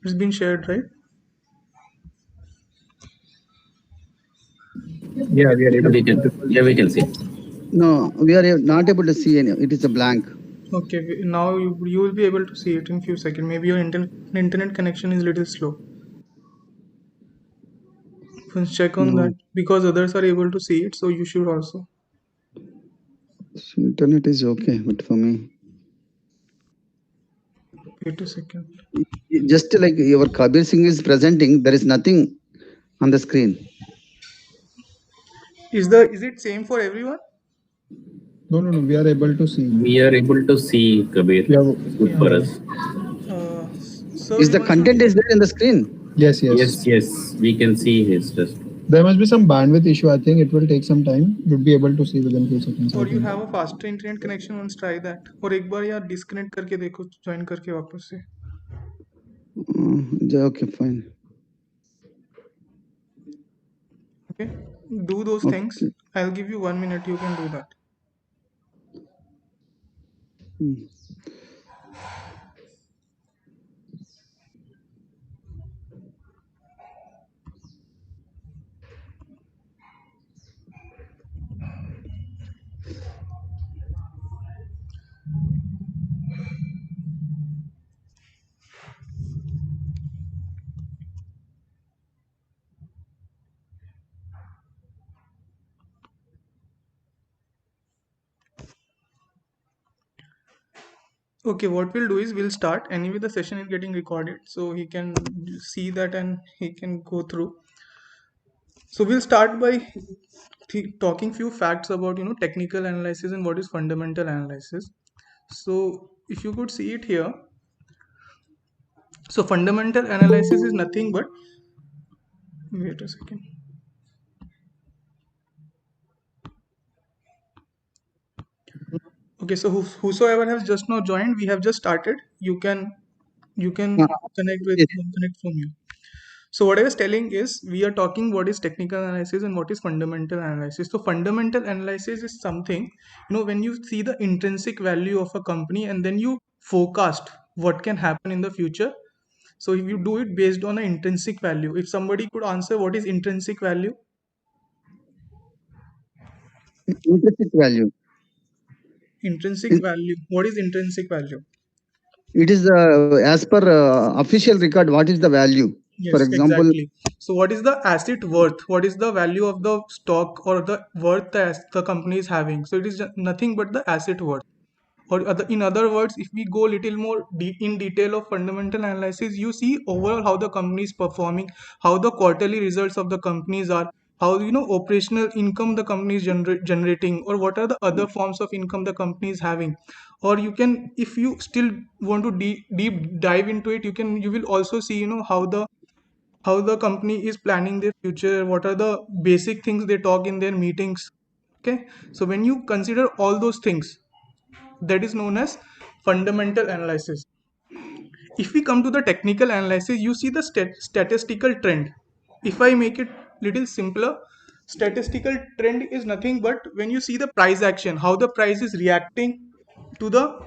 It's been shared, right? Yeah, we are able We to. can, yeah, we can see. No, we are not able to see any. It is a blank. Okay, now you will be able to see it in few seconds. Maybe your internet connection is little slow. First check on that No, because others are able to see it, so you should also. internet is okay, but for me, Wait a second. just like your Kabir Singh is presenting, there is nothing on the screen. Is it same for everyone? No, no, no. We are able to see. We are able to see, Kabir. Yeah. It's good for Yeah. us. Uh, so Is you the also content is there in the screen? Yes, yes. Yes, yes, we can see his test. There must be some bandwidth issue. I think it will take some time. You'll be able to see within few seconds. I or you think. have a faster internet connection, once try that. और एक बार यार disconnect करके देखो, join करके वापस से. Okay, fine. Okay, do those things. Okay. I'll give you 1 minute. You can do that. Hmm. Okay, what we'll do is we'll start. Anyway, the session is getting recorded, so he can see that and he can go through. So we'll start by talking few facts about technical analysis and what is fundamental analysis. So if you could see it here, so fundamental analysis is nothing but, wait a second. Okay, so whosoever has just now joined, we have just started. You can Uh, yes. connect from here. So what I was telling is we are talking what is technical analysis and what is fundamental analysis. So fundamental analysis is something, when you see the intrinsic value of a company and then you forecast what can happen in the future. So if you do it based on an intrinsic value, if somebody could answer what is intrinsic value? Intrinsic value. Intrinsic It value. What is intrinsic value? it is as per official record. What is the value? For Yes, example, exactly. So, what is the asset worth? What is the value of the stock or the worth that the company is having? So, it is nothing but the asset worth. Or in other words, if we go a little more in detail of fundamental analysis, you see overall how the company is performing, how the quarterly results of the companies are, how operational income the company is generating, or what are the other forms of income the company is having. Or you can, if you still want to deep dive into it, you will also see how the company is planning their future, what are the basic things they talk in their meetings. Okay, so when you consider all those things, that is known as fundamental analysis. If we come to the technical analysis, you see the statistical trend. If I make it little simpler, statistical trend is nothing but when you see the price action, how the price is reacting to the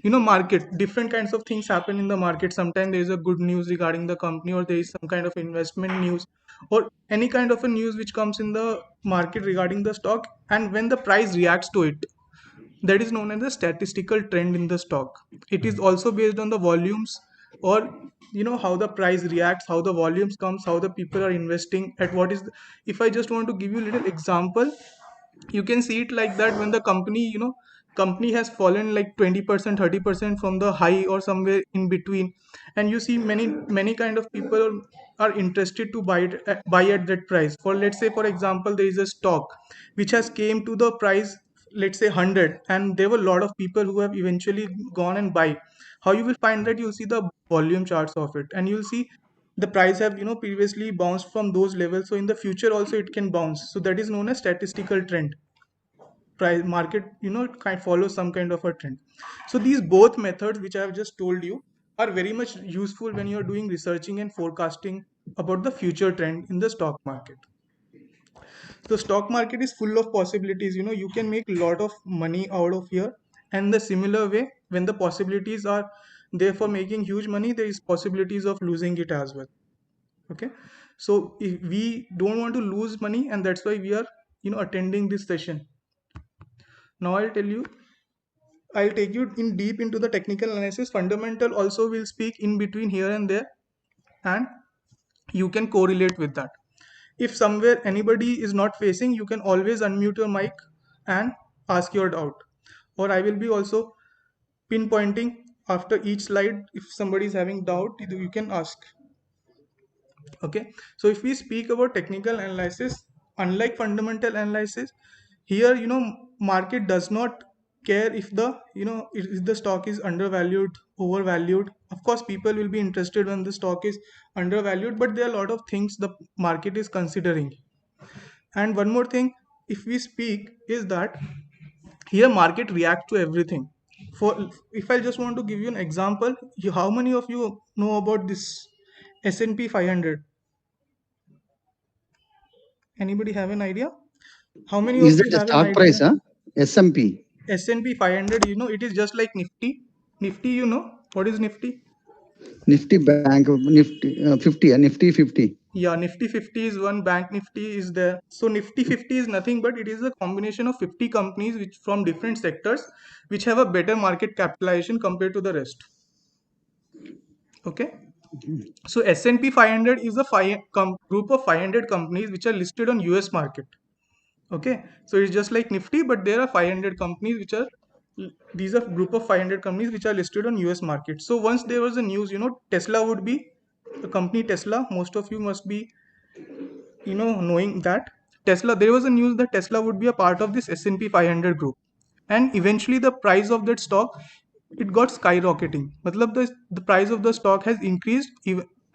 market. Different kinds of things happen in the market. Sometimes there is a good news regarding the company, or there is some kind of investment news, or any kind of a news which comes in the market regarding the stock, and when the price reacts to it, that is known as the statistical trend in the stock. It is also based on the volumes, or how the price reacts, how the volumes comes, how the people are investing at what is if I just want to give you a little example, you can see it like that. When the company has fallen like 20%, 30% from the high or somewhere in between, and you see many kind of people are interested to buy at that price. For, let's say, for example, there is a stock which has came to the price, let's say 100, and there were a lot of people who have eventually gone and buy. How you will find that? You'll see the volume charts of it, and you'll see the price have previously bounced from those levels, so in the future also it can bounce. So that is known as statistical trend. Price market kind follows some kind of a trend. So these both methods which I have just told you are very much useful when you are doing researching and forecasting about the future trend in the stock market. The stock market is full of possibilities. You can make a lot of money out of here, and the similar way, when the possibilities are therefore making huge money, there is possibilities of losing it as well. Okay, so if we don't want to lose money, and that's why we are attending this session. Now I'll take you in deep into the technical analysis. Fundamental also will speak in between here and there, and you can correlate with that. If somewhere anybody is not facing, you can always unmute your mic and ask your doubt, or I will be also pinpointing after each slide. If somebody is having doubt, you can ask. Okay, so if we speak about technical analysis, unlike fundamental analysis, here market does not care if the if the stock is undervalued, overvalued. Of course people will be interested when the stock is undervalued, but there are a lot of things the market is considering. And one more thing, if we speak, is that here market react to everything. For if I just want to give you an example, how many of you know about this S&P 500? Anybody have an idea? How many of Is you that a have an stock idea? price, huh? SMP. S&P 500, it is just like Nifty. Nifty, what is Nifty? Nifty Bank, Nifty 50, Nifty 50. Yeah, Nifty 50 is one, Bank Nifty is there. So Nifty 50 is nothing but it is a combination of 50 companies which from different sectors which have a better market capitalization compared to the rest. Okay. So S&P 500 is a group of 500 companies which are listed on US market. Okay, so it's just like Nifty, but there are 500 companies which are these are group of 500 companies which are listed on US market. So once there was a news, Tesla would be the company Tesla. Most of you must be knowing that Tesla. There was a news that Tesla would be a part of this S&P 500 group, and eventually the price of that stock, it got skyrocketing. Matlab the price of the stock has increased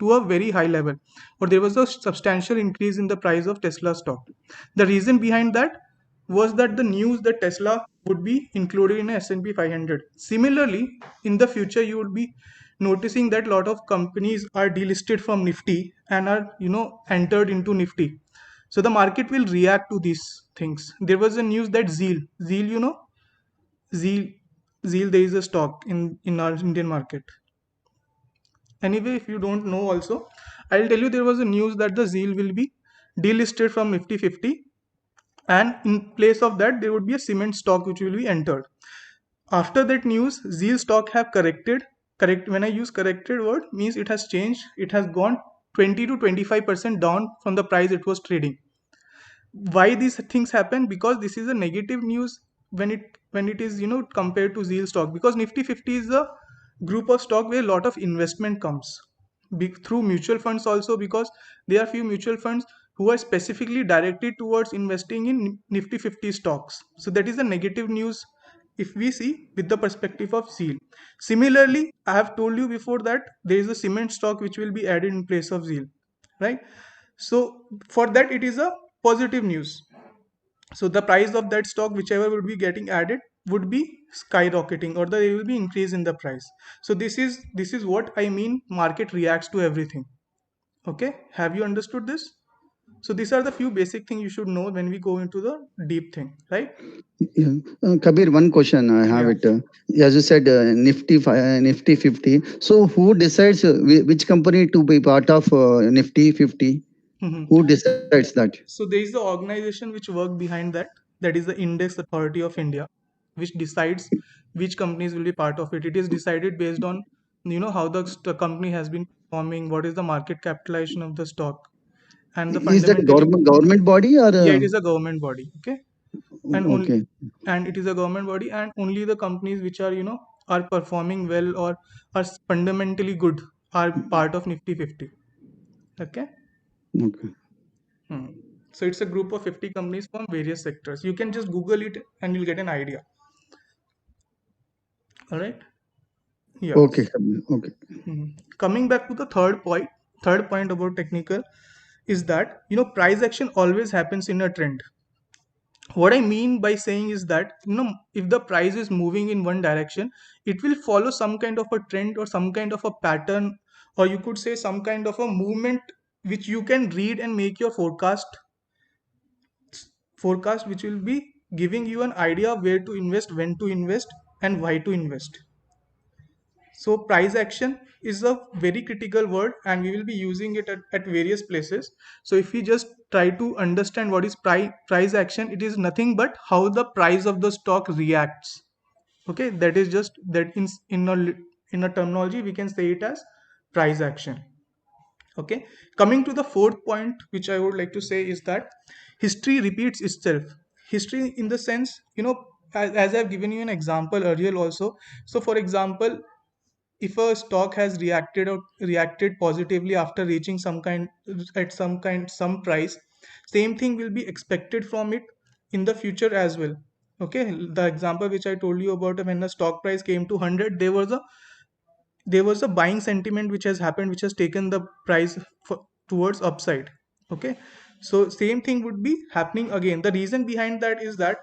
to a very high level, or there was a substantial increase in the price of Tesla stock. The reason behind that was that the news that Tesla would be included in a S&P 500. Similarly, in the future, you would be noticing that a lot of companies are delisted from Nifty and are entered into Nifty. So the market will react to these things. There was a news that Zeal, Zeal, there is a stock in our Indian market. Anyway, if you don't know also, I'll tell you there was a news that the Zeal will be delisted from Nifty 50, and in place of that there would be a cement stock which will be entered. After that news, Zeal stock have corrected. Correct, when I use corrected word, means it has changed. It has gone 20 to 25% down from the price it was trading. Why these things happen? Because this is a negative news when it is compared to Zeal stock, because Nifty 50 is a group of stock where a lot of investment comes through mutual funds also, because there are few mutual funds who are specifically directed towards investing in Nifty 50 stocks. So that is a negative news if we see with the perspective of Zeal. Similarly, I have told you before that there is a cement stock which will be added in place of Zeal, right? So for that it is a positive news. So the price of that stock, whichever would be getting added, would be skyrocketing, or there will be increase in the price. So this is what I mean, market reacts to everything. Okay, have you understood this? So these are the few basic things you should know when we go into the deep thing, right? Yeah. Kabir, one question I have Yeah. it. As you said, Nifty 50. So who decides which company to be part of Nifty 50? Mhm. Who decides that? So there is the organization which work behind that. That is the Index Authority of India, which decides which companies will be part of it. It is decided based on how the company has been performing, what is the market capitalization of the stock, and the Is that fundamentally. government body or? Yeah, it is a government body. Okay, and only Okay. and it is a government body, and only the companies which are are performing well or are fundamentally good are part of Nifty 50. Okay. Okay. Hmm. So it's a group of 50 companies from various sectors. You can just Google it and you'll get an idea. All right. Yeah. Okay. Kabir, okay. Coming back to the third point about technical is that price action always happens in a trend. What I mean by saying is that if the price is moving in one direction, it will follow some kind of a trend or some kind of a pattern, or you could say some kind of a movement which you can read and make your forecast, which will be giving you an idea where to invest, when to invest, and why to invest. So price action is a very critical word and we will be using it at various places. So if we just try to understand what is price action, it is nothing but how the price of the stock reacts. Okay, that is just that in a terminology we can say it as price action. Okay, coming to the fourth point which I would like to say is that history repeats itself. History in the sense, as I've given you an example earlier also. So for example, if a stock has reacted positively after reaching some price, same thing will be expected from it in the future as well. Okay, the example which I told you about, when the stock price came to 100, there was a buying sentiment which has happened, which has taken the price towards upside. Okay, so same thing would be happening again. The reason behind that is that,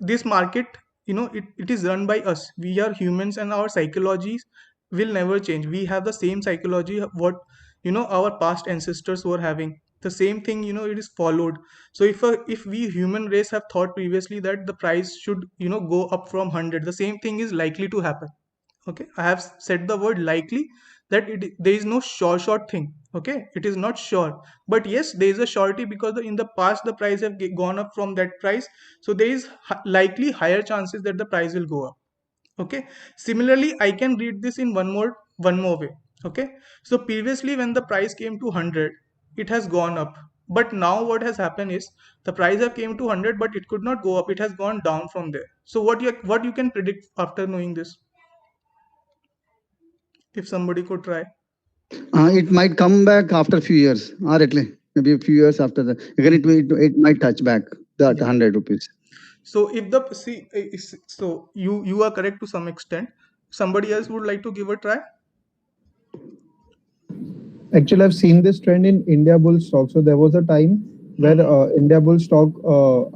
this market, it is run by us. We are humans and our psychologies will never change. We have the same psychology what our past ancestors were having. The same thing, it is followed. So if we human race have thought previously that the price should go up from 100, the same thing is likely to happen. Okay, I have said the word likely, that there is no short thing. Okay, it is not sure, but yes, there is a surety, because in the past the price have gone up from that price. So there is likely higher chances that the price will go up. Okay, similarly I can read this in one more way. Okay, so previously when the price came to 100, it has gone up. But now what has happened is, the price have came to 100 but it could not go up, it has gone down from there. So what you can predict after knowing this, if somebody could try? It might come back after a few years, or at least maybe a few years after that. Again, it might touch back that Yeah. 100 rupees. So if the see, so you are correct to some extent. Somebody else would like to give a try. Actually, I've seen this trend in India Bull stock. So there was a time where Hmm. India Bull stock,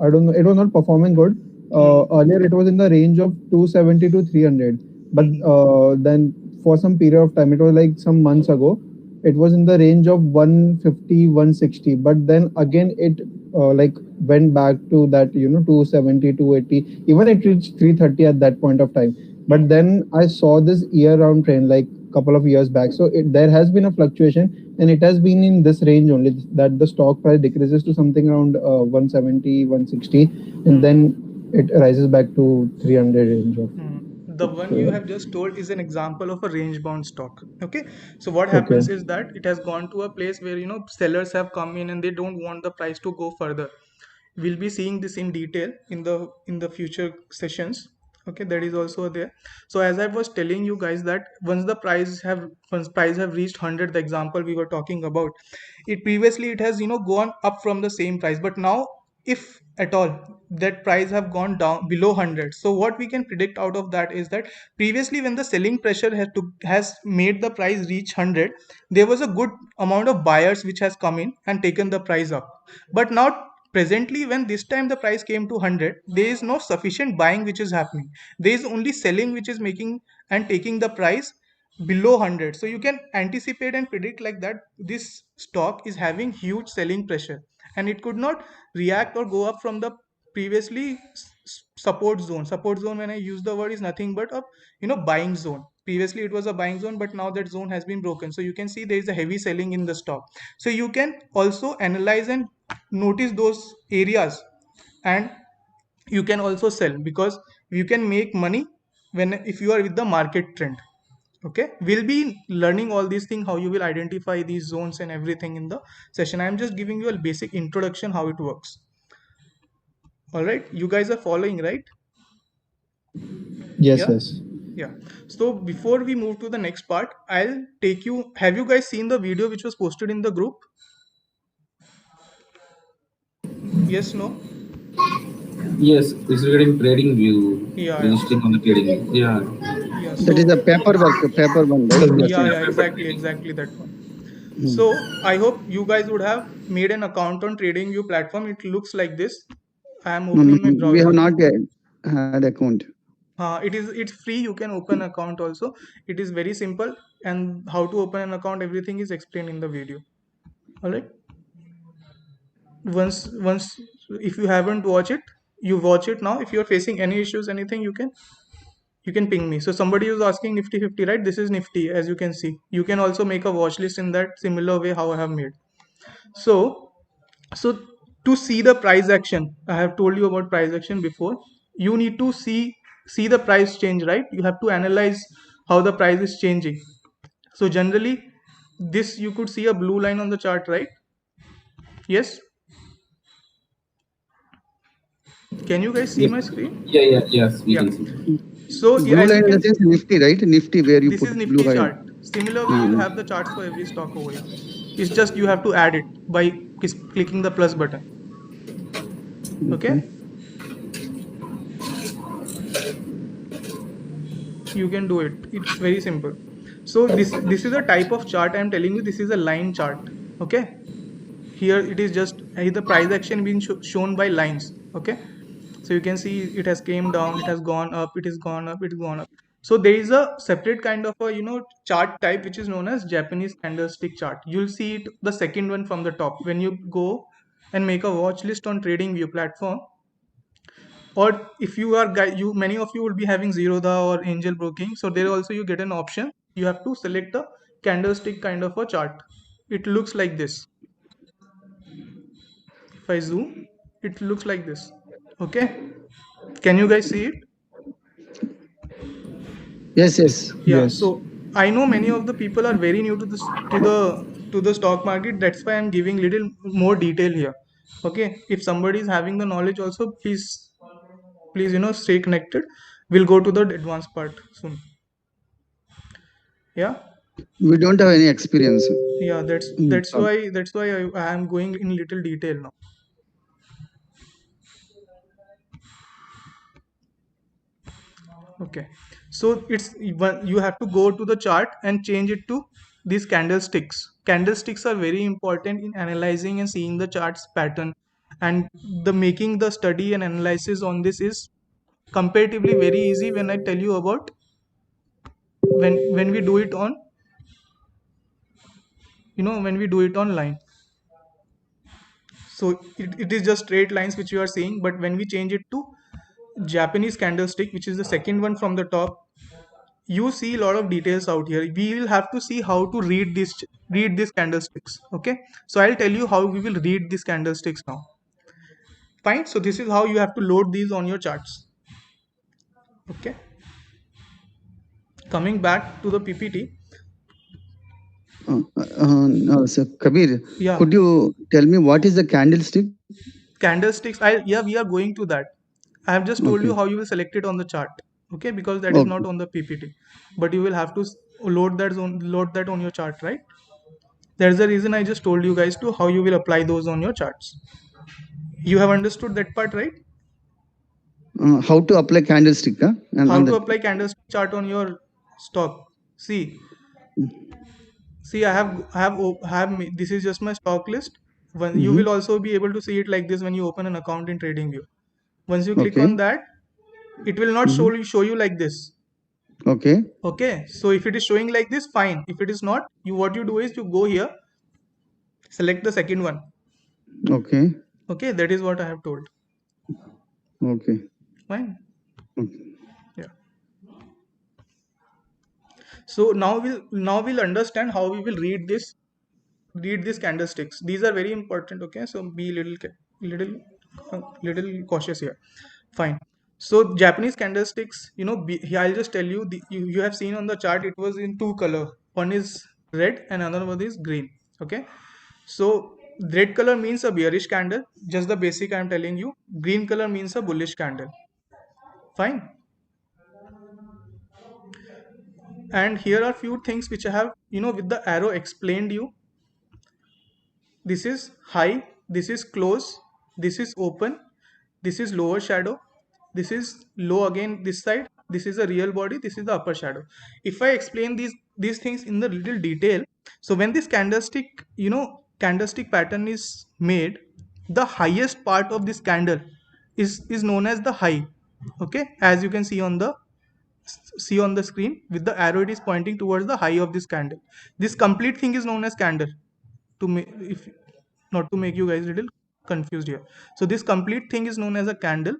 I don't know, it was not performing good. Hmm. Earlier, it was in the range of 270 to 300. But Hmm. then for some period of time, it was like some months ago, it was in the range of 150, 160. But then again, it like went back to that, 270, 280. Even it reached 330 at that point of time. Hmm. But then I saw this year-round trend like couple of years back. So there has been a fluctuation, and it has been in this range only, that the stock price decreases to something around 170, 160, and Hmm. then it rises back to 300 range of. Hmm. The one you So, have just told is an example of a range bound stock. Okay, so what okay. happens is that it has gone to a place where sellers have come in and they don't want the price to go further. We'll be seeing this in detail in the future sessions. Okay, that is also there. So as I was telling you guys, that once price have reached 100, the example we were talking about, it previously it has gone up from the same price, but now, if at all, that price have gone down below 100. So what we can predict out of that is that, previously when the selling pressure has made the price reach 100, there was a good amount of buyers which has come in and taken the price up. But now, presently, when this time the price came to 100, there is no sufficient buying which is happening. There is only selling which is making and taking the price below 100. So you can anticipate and predict like that this stock is having huge selling pressure, and it could not react or go up from the previously support zone. When I use the word, is nothing but a buying zone. Previously it was a buying zone, but now that zone has been broken. So you can see there is a heavy selling in the stock. So you can also analyze and notice those areas, and you can also sell, because you can make money when if you are with the market trend. Okay, we'll be learning all these things, how you will identify these zones and everything in the session. I'm just giving you a basic introduction how it works. All right, you guys are following, right? Yes, Yeah. yes. Yeah, so before we move to the next part, I'll take you, have you guys seen the video which was posted in the group? Yes, no? Yes, it's regarding trading view, Yeah, yeah. registering on the trading view. Yeah. Yeah, That is so a paper one, right? You are yeah, saying. yeah, exactly that one. So I hope you guys would have made an account on TradingView platform. It looks like this. I am No, no, opening my we have browser. not yet had account. It's free. You can open account also. It is very simple, and how to open an account, everything is explained in the video. All right. Once if you haven't watched it, you watch it now. If you are facing any issues, anything, You can ping me. So somebody is asking Nifty 50, right? This is Nifty, as you can see. You can also make a watch list in that similar way how I have made. So so to see the price action, I have told you about price action before. You need to see the price change, right? You have to analyze how the price is changing. So generally, this you could see a blue line on the chart, right? Yes. Can you guys see Yes. my screen? Yes, we Yeah. can see. So Blue as you line in the can, sense Nifty, right? Nifty where you this put is blue Nifty line. chart. Similar way, you'll have the charts for every stock over here. It's just you have to add it by clicking the plus button. Okay. Okay. You can do it. It's very simple. So this is a type of chart I'm telling you. This is a line chart. Okay. Here it is just the price action being shown by lines. Okay. So you can see it has came down, it has gone up, it is gone up, it is gone up. So there is a separate kind of a chart type which is known as Japanese candlestick chart. You'll see it, the second one from the top, when you go and make a watch list on TradingView platform. Or if you are you many of you will be having Zerodha or Angel Broking, so there also you get an option. You have to select the candlestick kind of a chart. It looks like this. If I zoom, it looks like this. Okay, can you guys see it? Yes, yes. Yeah, Yes. so I know many of the people are very new to this to the stock market. That's why I'm giving little more detail here. Okay, if somebody is having the knowledge also, please stay connected. We'll go to the advanced part soon. Yeah. We don't have any experience. Yeah, that's Mm, that's why that's why I am going in little detail now. Okay, so you have to go to the chart and change it to these candlesticks. Candlesticks are very important in analyzing and seeing the chart's pattern, and the making the study and analysis on this is comparatively very easy when I tell you about when we do it on when we do it online. So it is just straight lines which you are seeing, but when we change it to Japanese candlestick, which is the second one from the top, you see a lot of details out here. We will have to see how to read these candlesticks. Okay, so I'll tell you how we will read these candlesticks now. Fine. So this is how you have to load these on your charts. Okay. Coming back to the PPT. no, so Kabir, Yeah, could you tell me what is the candlestick? candlesticks. We are going to that. I have just told you Okay. how you will select it on the chart. Okay, because that is not Okay. on the PPT, but you will have to load that on your chart, right? That's the reason I just told you guys to how you will apply those on your charts. You have understood that part, right? How to apply candlestick? Huh? How And to that. apply candlestick chart on your stock. See, this is just my stock list. When you Mm-hmm. will also be able to see it like this when you open an account in TradingView. Once you click on Okay. that, it will not Mm-hmm. show you like this. Okay. Okay, so if it is showing like this, fine. If it is not, what you do is you go here, select the second one. Okay. Okay, that is what I have told. Okay. Fine. Okay. Yeah. So now we'll understand how we will read these candlesticks. These are very important. Okay, so be little little cautious here. Fine. So Japanese candlesticks, here I'll just tell you, you have seen on the chart it was in two color. One is red and another one is green. Okay, so red color means a bearish candle, just the basic I'm telling you. Green color means a bullish candle. Fine. And here are few things which I have with the arrow explained you. This is high, this is close, this is open, this is lower shadow, this is low again this side, this is a real body, this is the upper shadow. If I explain these things in the little detail, so when this candlestick pattern is made, the highest part of this candle is known as the high. Okay, as you can see on the screen with the arrow, it is pointing towards the high of this candle. This complete thing is known as candle, to make, if not to make you guys a little confused here. So this complete thing is known as a candle.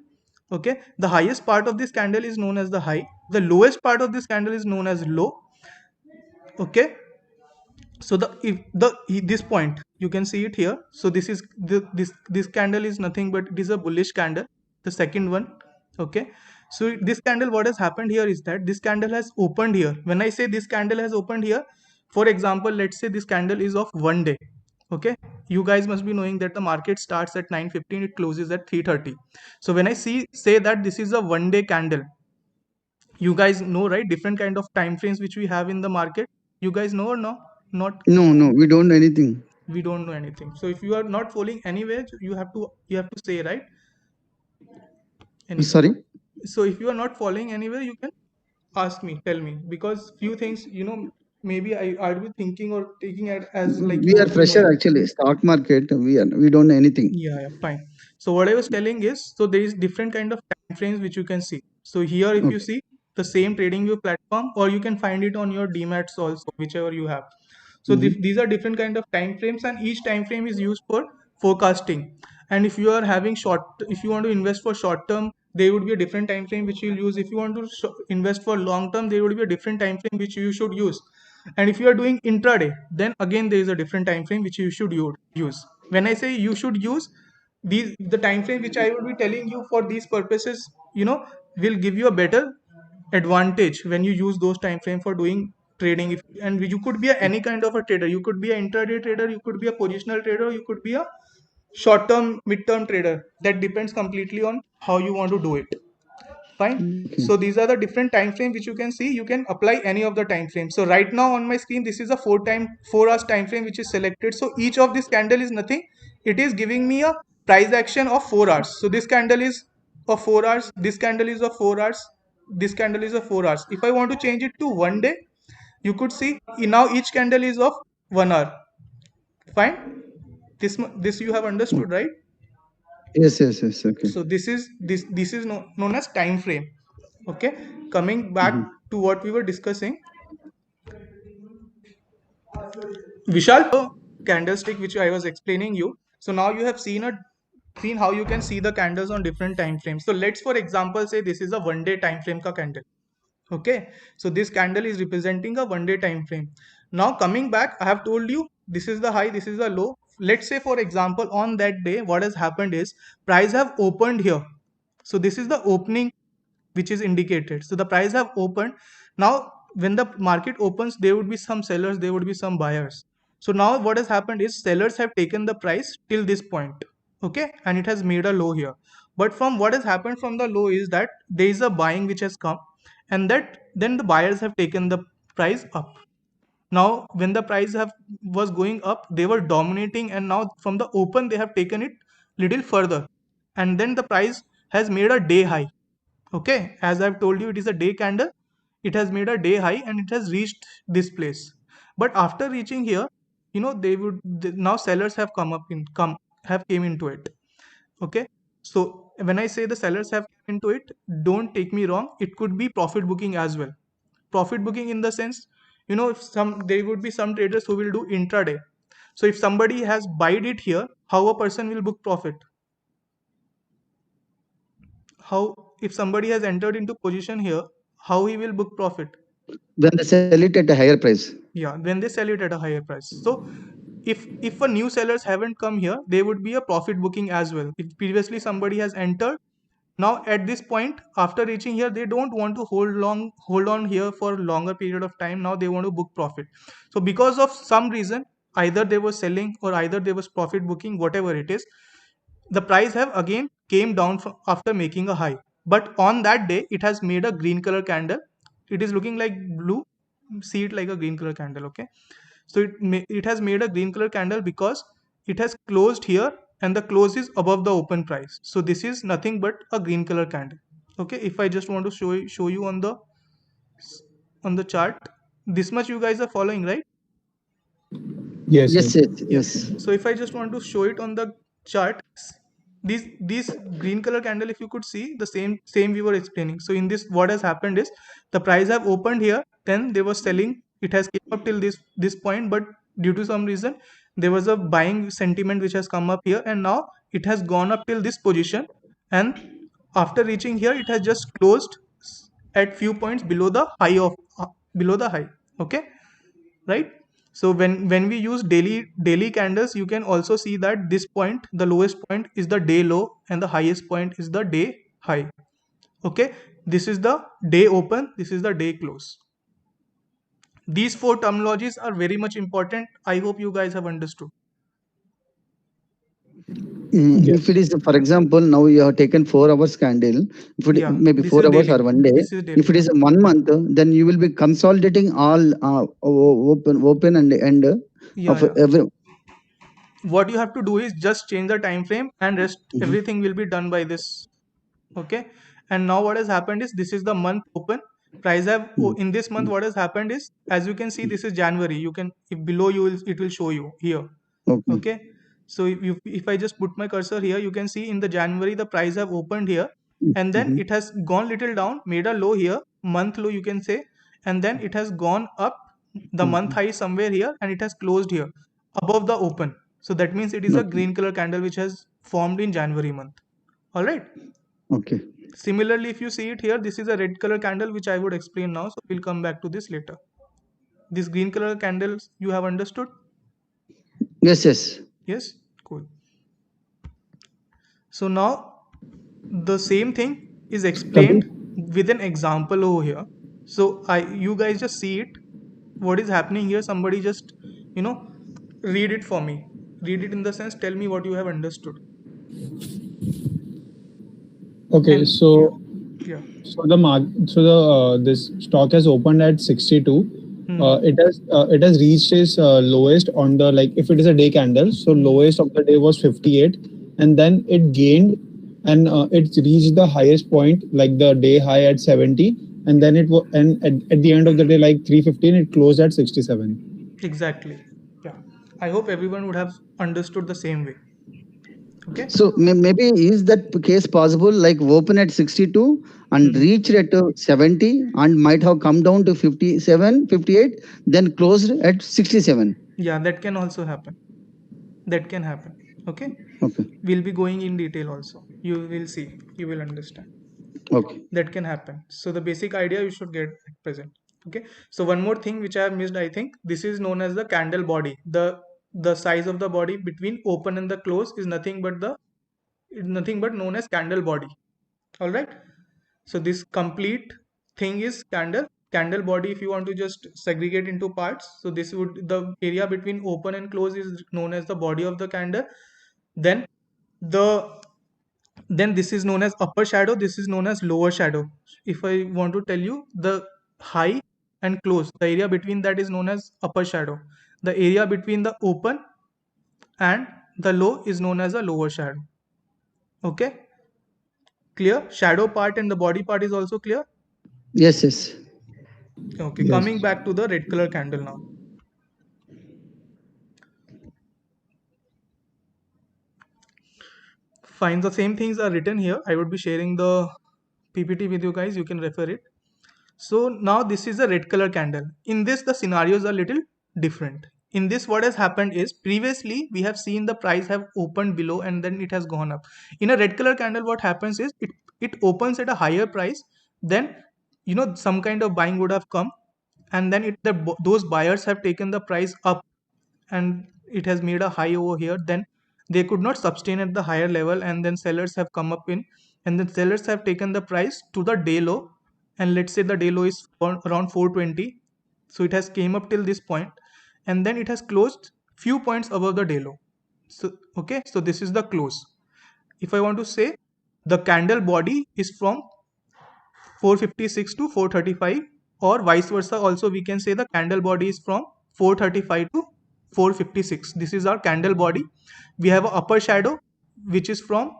Okay, the highest part of this candle is known as the high, the lowest part of this candle is known as low. Okay, so the if the this point you can see it here, so this is this candle is nothing but it is a bullish candle, the second one. Okay, so this candle, what has happened here is that this candle has opened here. When I say this candle has opened here, for example, let's say this candle is of 1 day. Okay, you guys must be knowing that the market starts at 9:15, it closes at 3:30. So when I say that this is a 1 day candle, you guys know, right, different kind of time frames which we have in the market. You guys know or no? Not. No, no, we don't know anything. We don't know anything. So if you are not following anywhere, you have to say, right, anything. Sorry. So if you are not following anywhere, you can ask me, tell me, because few things, maybe I'd be thinking or taking it as like We you are would be fresher knowing. actually. Stock market, we don't know anything. Yeah, fine. So what I was telling is, so there is different kind of time frames which you can see. So here, if you Okay. see the same TradingView platform, or you can find it on your DMATs also, whichever you have. So Mhm. these are different kind of time frames, and each time frame is used for forecasting. And if you are having if you want to invest for short term, there would be a different time frame which you'll use. If you want to invest for long term, there would be a different time frame which you should use. And if you are doing intraday, then again there is a different time frame which you should use. When I say you should use, the time frame which I will be telling you for these purposes, will give you a better advantage when you use those time frame for doing trading. And you could be any kind of a trader. You could be an intraday trader, you could be a positional trader, you could be a short term mid term trader. That depends completely on how you want to do it. Fine. Okay. So these are the different time frame which you can see. You can apply any of the time frame. So right now on my screen, this is a 4 hours time frame which is selected. So each of this candle is nothing, it is giving me a price action of 4 hours. So this candle is of 4 hours, this candle is of 4 hours, this candle is of 4 hours. If I want to change it to 1 day, you could see now each candle is of 1 hour. Fine. This you have understood, right? Yes, yes, yes. Okay. So this is known as time frame. Okay, coming back Mhm. to what we were discussing, Vishal, candlestick which I was explaining you. So now you have seen how you can see the candles on different time frames. So let's for example say this is a 1 day time frame ka candle. Okay, so this candle is representing a 1 day time frame. Now coming back, I have told you this is the high, this is the low. Let's say for example on that day what has happened is price have opened here. So this is the opening which is indicated. So the price have opened. Now when the market opens, there would be some sellers, there would be some buyers. So now what has happened is sellers have taken the price till this point. Okay, and it has made a low here. But from what has happened from the low is that there is a buying which has come, and that then the buyers have taken the price up. Now when the price have was going up, they were dominating, and now from the open they have taken it little further, and then the price has made a day high. Okay, as I've told you, it is a day candle. It has made a day high and it has reached this place. But after reaching here, now sellers have came into it. Okay, so when I say the sellers have come into it, don't take me wrong, it could be profit booking as well. Profit booking in the sense, if there would be some traders who will do intraday. So if somebody has buyed it here, how a person will book profit? How, if somebody has entered into position here, how he will book profit? When they sell it at a higher price. Yeah, when they sell it at a higher price. So if a new sellers haven't come here, there would be a profit booking as well. If previously somebody has entered, now at this point after reaching here, they don't want to hold on here for a longer period of time. Now they want to book profit. So because of some reason, either they were selling or either they was profit booking, whatever it is, the price have again came down after making a high. But on that day it has made a green color candle. It is looking like blue, see it like a green color candle. Okay, so it has made a green color candle because it has closed here and the close is above the open price. So this is nothing but a green color candle. Okay, if I just want to show you on the chart, this much you guys are following, right? Yes, Yes, yes. yes, Yeah. yes. So if I just want to show it on the chart, these green color candle, if you could see the same we were explaining. So in this, what has happened is the price have opened here, then they were selling. It has came up till this point, but due to some reason there was a buying sentiment which has come up here, and now it has gone up till this position, and After reaching here, it has just closed at few points below the high of below the high. Okay, right? So when we use daily candles, you can also see that this point, the lowest point, is the day low and the highest point is the day high. Okay, this is the day open, this is the day close. These four terminologies are very much important. I hope you guys have understood. If it Yes. is, for example, now you have taken 4 hours candle, if it Yeah, maybe this four is hours daily. or one day, This is if daily. it is 1 month, then you will be consolidating all open and end Yeah, of yeah. every. What you have to do is just change the time frame and rest Mhm. everything will be done by this. Okay, and now what has happened is this is the month open. Price have Mm. in this month, what has happened is, as you can see, this is January. You can, if below you will, it will show you here. Okay. Okay, so if I just put my cursor here, you can see in the January the price have opened here, and then Mhm. it has gone little down, made a low here, month low you can say, and then it has gone up, the month Mhm. high is somewhere here, and it has closed here above the open. So that means it is a Okay. green color candle which has formed in January month. All right. Okay. Similarly, if you see it here, this is a red color candle which I would explain now. So we'll come back to this later. This green color candles you have understood? Yes. Yes. Yes? Cool. So now the same thing is explained Coming. with an example over here. So you guys just see it. What is happening here? Somebody just, you know, read it for me. Read it in the sense, tell me what you have understood. Okay, And yeah, yeah. so the this stock has opened at 62. Mm-hmm. It has reached its lowest on the, like, if it is a day candle, so Mm-hmm. lowest of the day was 58, and then it gained, and it reached the highest point, like the day high at 70, and Yeah, then at the end of the day, like 3:15, it closed at 67. exactly. Yeah. I hope everyone would have understood the same way. Okay. So maybe is that case possible? Like open at 62 and Mm-hmm. reached at 70 and might have come down to 57, 58, then closed at 67. Yeah, that can also happen. That can happen. Okay. Okay. We'll be going in detail also. You will see. You will understand. Okay. That can happen. So the basic idea you should get at present. Okay. So one more thing which I have missed, I think this is known as the candle body. The size of the body between open and the close is nothing but known as candle body. All right. So this complete thing is candle body. If you want to just segregate into parts, so this would, the area between open and close is known as the body of the candle. Then the then this is known as upper shadow, this is known as lower shadow. If I want to tell you, the high and close, the area between that is known as upper shadow. The area between the open and the low is known as a lower shadow. Okay, clear? Shadow part and the body part is also clear. Yes. Yes. Okay, coming Yes. back to the red color candle now. Fine, the same things are written here. I would be sharing the PPT with you guys, you can refer it. So now this is a red color candle. In this, the scenarios are little different. In this, what has happened is, previously we have seen the price have opened below and then it has gone up. In a red color candle, what happens is it opens at a higher price. Then, some kind of buying would have come, and then those buyers have taken the price up, and it has made a high over here. Then they could not sustain at the higher level, and then sellers have come up in, and then sellers have taken the price to the day low. And let's say the day low is around 420, so it has came up till this point, and then it has closed few points above the day low. So okay, so this is the close. If I want to say, the candle body is from 456 to 435, or vice versa also, we can say the candle body is from 435 to 456. This is our candle body. We have a upper shadow which is from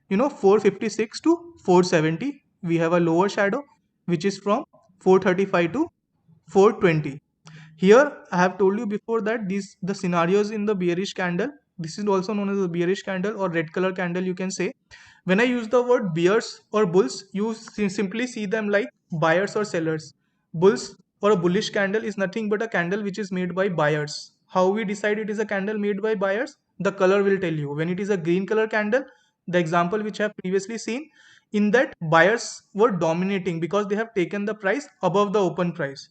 456 to 470. We have a lower shadow which is from 435 to 420. Here I have told you before that these the scenarios in the bearish candle. This is also known as a bearish candle or red color candle, you can say. When I use the word bears or bulls, you simply see them like buyers or sellers. Bulls or a bullish candle is nothing but a candle which is made by buyers. How we decide it is a candle made by buyers? The color will tell you. When it is a green color candle, the example which I have previously seen, In that, buyers were dominating because they have taken the price above the open price.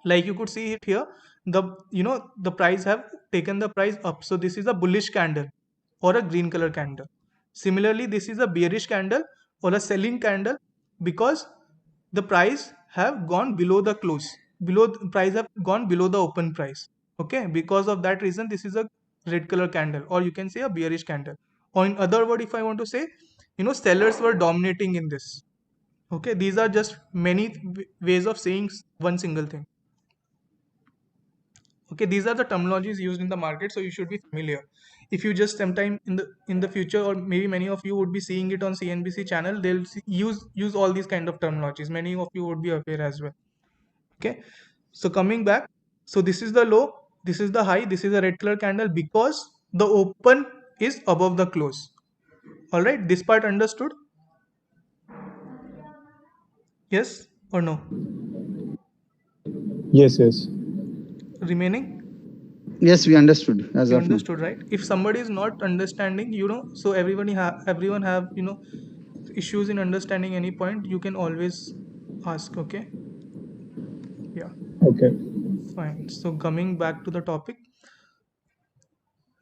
Like you could see it here, the price have taken the price up. So this is a bullish candle or a green color candle. Similarly, this is a bearish candle or a selling candle because the price have gone below the close, below the price have gone below the open price. Okay, because of that reason, this is a red color candle, or you can say a bearish candle. Or in other word, if I want to say, sellers were dominating in this. Okay, these are just many ways of saying one single thing. Okay, these are the terminologies used in the market, so you should be familiar. If you just sometime in the future, or maybe many of you would be seeing it on CNBC channel, they'll use all these kind of terminologies. Many of you would be aware as well. Okay, so coming back, so this is the low, this is the high, this is a red color candle because the open is above the close. All right, this part understood? Yes or no? Yes. Remaining? Yes, we understood as You of now. understood, right? If somebody is not understanding, so everyone have issues in understanding any point, you can always ask. Okay, yeah, Okay. fine. So coming back to the topic,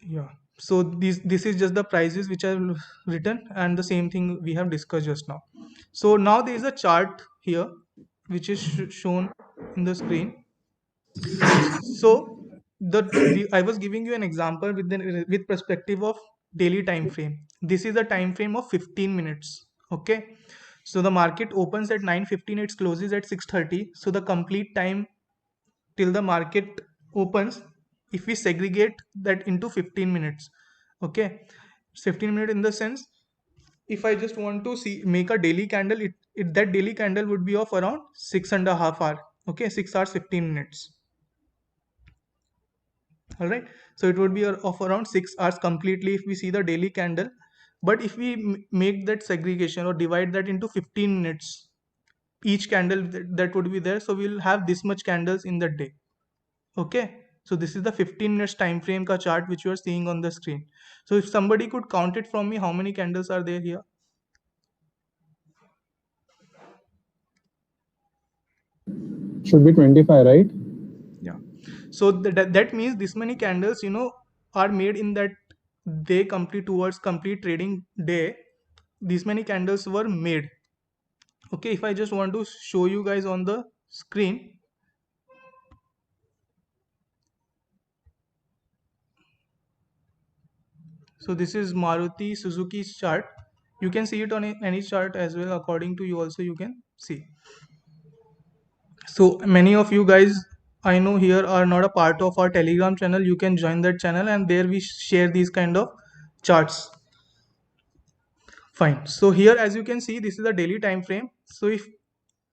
yeah, so this is just the prices which are written, and the same thing we have discussed just now. So now there is a chart here which is shown in the screen. So I was giving you an example with perspective of daily time frame. This is a time frame of 15 minutes. Okay. So the market opens at 9:15, it closes at 6:30. So the complete time till the market opens, if we segregate that into 15 minutes, okay, 15 minutes in the sense, if I just want to make a daily candle, that daily candle would be of around 6.5 hours. Okay, 6 hours 15 minutes. All right, so it would be of around 6 hours completely if we see the daily candle. But if we make that segregation or divide that into 15 minutes, each candle that would be there, so we'll have this much candles in the day. Okay, so this is the 15 minutes time frame ka chart which you are seeing on the screen. So if somebody could count it from me, how many candles are there here? Should be 25, right? Yeah, so that means this many candles are made in that day, complete towards complete trading day. These many candles were made. Okay, if I just want to show you guys on the screen, so this is Maruti Suzuki's chart. You can see it on any chart as well, according to you also you can see. So many of you guys I know here are not a part of our Telegram channel. You can join that channel, and there we share these kind of charts. Fine, so here as you can see, this is a daily time frame. So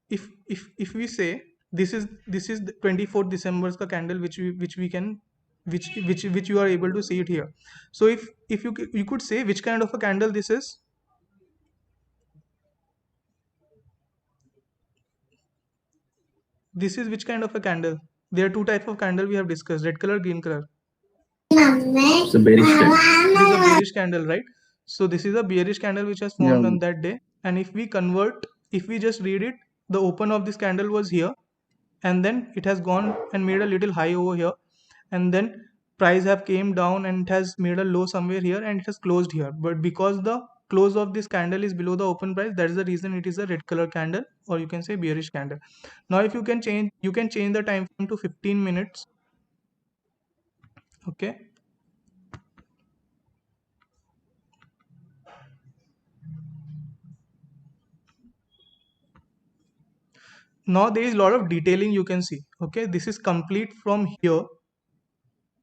if we say this is the 24th December's ka candle which we can which you are able to see it here. So if you could say which kind of a candle this is. This is which kind of a candle? There are two types of candle we have discussed: red color, green color. It's a bearish candle. This is a bearish candle, right? So this is a bearish candle which has formed Yeah. on that day. And if we just read it, the open of this candle was here, and then it has gone and made a little high over here, and then price have came down and it has made a low somewhere here, and it has closed here. But because the close of this candle is below the open price, that is the reason it is a red color candle, or you can say bearish candle. Now if you can change the time frame to 15 minutes. Okay, now there is a lot of detailing you can see. Okay, this is complete from here,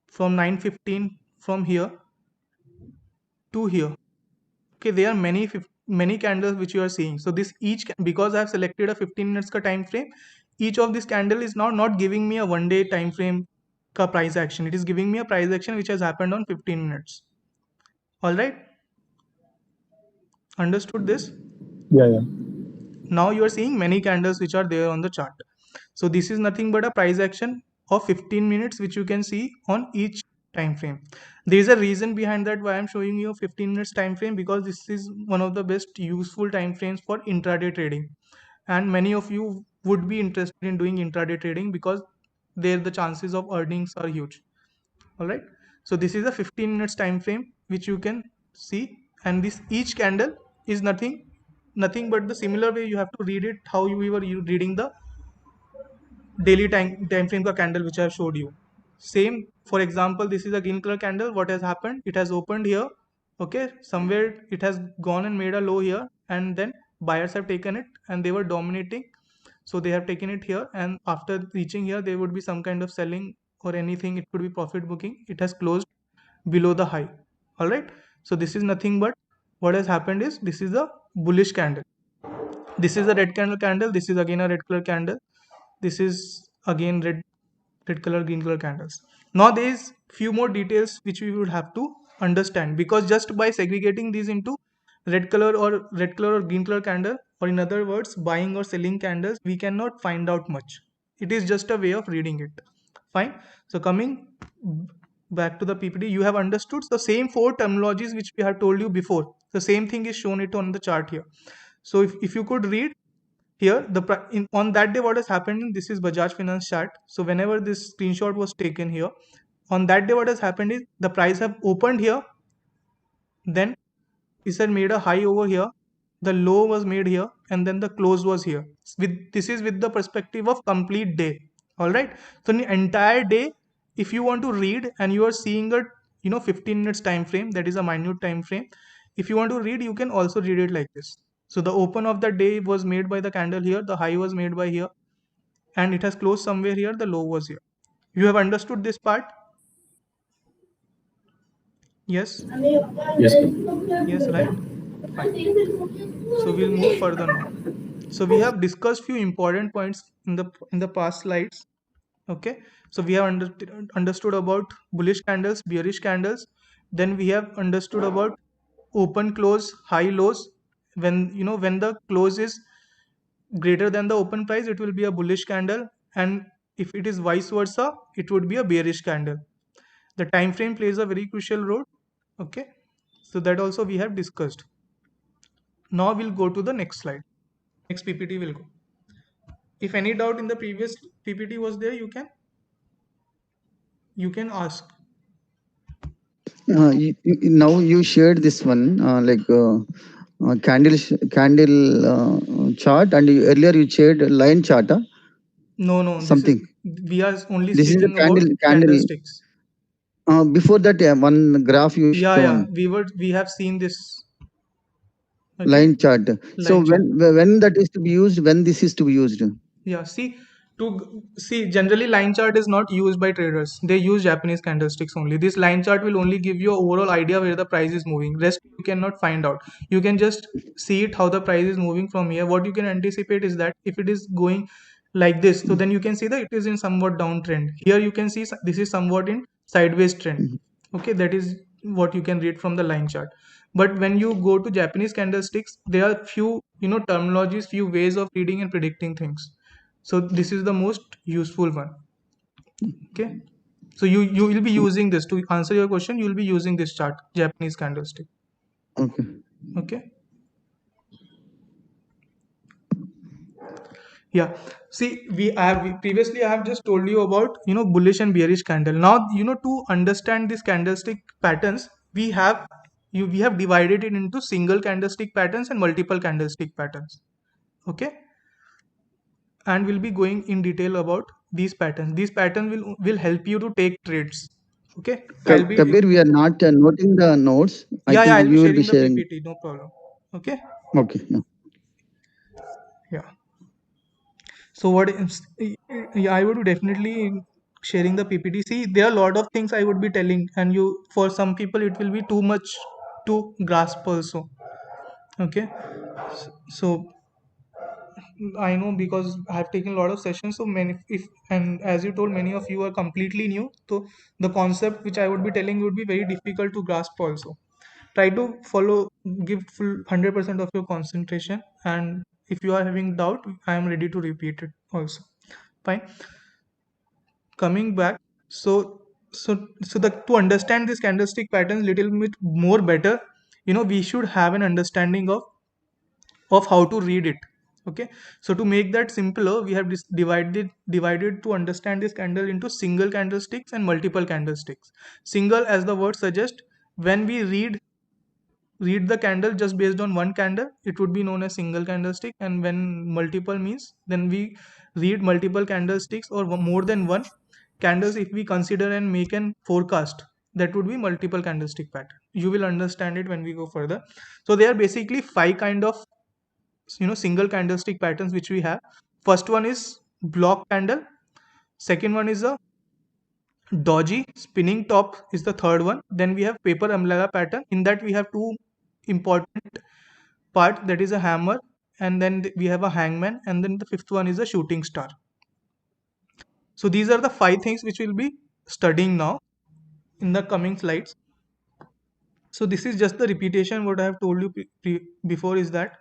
from 9:15, from here to here. Okay, there are many candles which you are seeing. So this because I have selected a 15 minutes ka time frame, each of this candle is now not giving me a 1 day time frame ka price action. It is giving me a price action which has happened on 15 minutes. All right, understood this? Yeah. Now you are seeing many candles which are there on the chart. So this is nothing but a price action of 15 minutes which you can see on each time frame. There is a reason behind that why I'm showing you a 15 minutes time frame, because this is one of the best useful time frames for intraday trading, and many of you would be interested in doing intraday trading because there the chances of earnings are huge. All right, so this is a 15 minutes time frame which you can see, and this each candle is nothing but the similar way you have to read it how you were reading the daily time frame का candle which I have showed you. Same, for example, this is a green color candle. What has happened? It has opened here. Okay, somewhere it has gone and made a low here, and then buyers have taken it and they were dominating. So they have taken it here, and after reaching here, there would be some kind of selling or anything. It could be profit booking. It has closed below the high. All right. So this is nothing but what has happened is this is a bullish candle. This is a red candle. This is again a red color candle. This is again red color, green color candles. Now there is few more details which we would have to understand, because just by segregating these into red color or green color candle, or in other words buying or selling candles, we cannot find out much. It is just a way of reading it. Fine. So coming back to the PPT, you have understood the same four terminologies which we have told you before. The same thing is shown it on the chart here. So if you could read here, on that day what has happened, this is Bajaj Finance chart. So whenever this screenshot was taken here, on that day what has happened is the price have opened here, then it had made a high over here, the low was made here, and then the close was here. This is with the perspective of complete day. All right, so in the entire day, if you want to read and you are seeing a 15 minutes time frame, that is a minute time frame, if you want to read, you can also read it like this. So the open of the day was made by the candle here, the high was made by here, and it has closed somewhere here, the low was here. You have understood this part? Yes. Yes. Yes, right. Fine. So we'll move further now. So we have discussed few important points in the past slides. Okay, so we have understood about bullish candles, bearish candles. Then we have understood about open, close, high, lows. When the close is greater than the open price, it will be a bullish candle, and if it is vice versa, it would be a bearish candle. The time frame plays a very crucial role. Okay, so that also we have discussed. Now we'll go to the next slide. Next PPT will go. If any doubt in the previous PPT was there, you can ask. Now you shared this one candle chart, and earlier you shared line chart. No, Something. we are only This is the speaking about candle. candlesticks. Before that, one graph you Yeah, shown we have seen this. Okay, line chart. So line chart. when that is to be used, when this is to be used. Yeah, see, generally line chart is not used by traders. They use Japanese candlesticks only. This line chart will only give you an overall idea where the price is moving. Rest you cannot find out. You can just see it how the price is moving from here. What you can anticipate is that if it is going like this, so then you can see that it is in somewhat downtrend. Here you can see this is somewhat in sideways trend. Mhm. Okay, that is what you can read from the line chart. But when you go to Japanese candlesticks, there are few terminologies, few ways of reading and predicting things. So this is the most useful one. Okay, so you will be using this to answer your question. You will be using this chart, Japanese candlestick. Okay. Okay, yeah, see, previously I have just told you about bullish and bearish candle. Now to understand these candlestick patterns, we have divided it into single candlestick patterns and multiple candlestick patterns. Okay, and we'll be going in detail about these patterns. These patterns will help you to take trades. Okay, I'll be Kabir, we are not noting the notes. I yeah, think I'll be you will be sharing the sharing. PPT, no problem. Okay, Okay. Yeah. yeah. So yeah, I would be definitely sharing the PPT. See, there are a lot of things I would be telling, and for some people it will be too much to grasp also. Okay, so I know because I have taken a lot of sessions. So many, if and as you told, many of you are completely new. So the concept which I would be telling would be very difficult to grasp also. Try to follow, give full 100% of your concentration, and if you are having doubt, I am ready to repeat it also. Fine. Coming back, so To understand this candlestick patterns little bit more better, we should have an understanding of how to read it. Okay, so to make that simpler, we have divided to understand this candle into single candlesticks and multiple candlesticks. Single, as the word suggests, when we read the candle just based on one candle, it would be known as single candlestick. And when multiple means, then we read multiple candlesticks or more than one candles. If we consider and make an forecast, that would be multiple candlestick pattern. You will understand it when we go further. So there are basically five kind of single candlestick patterns which we have. First one is block candle. Second one is a doji spinning top is the third one. Then we have paper umbrella pattern. In that we have two important part, that is a hammer, and then we have a hangman, and then the fifth one is a shooting star. So these are the five things which we'll be studying now in the coming slides. So this is just the repetition what I have told you before, is that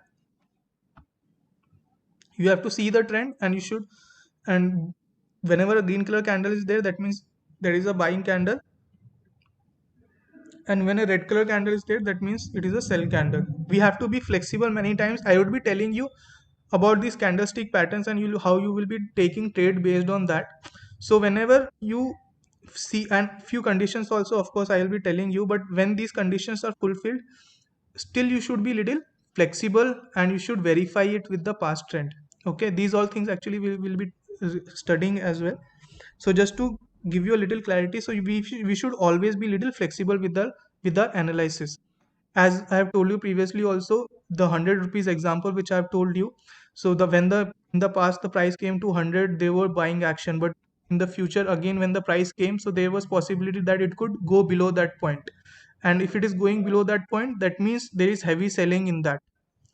you have to see the trend, and you should, and whenever a green color candle is there, that means there is a buying candle, and when a red color candle is there, that means it is a sell candle. We have to be flexible. Many times I would be telling you about these candlestick patterns, and how you will be taking trade based on that. So whenever you see, and few conditions also of course I will be telling you, but when these conditions are fulfilled, still you should be little flexible, and you should verify it with the past trend. Okay, these all things actually we will be studying as well. So just to give you a little clarity, so we should always be little flexible with the analysis. As I have told you previously also, the 100 rupees example which I have told you. So when in the past the price came to 100, they were buying action, but in the future again when the price came, so there was possibility that it could go below that point. And if it is going below that point, that means there is heavy selling in that.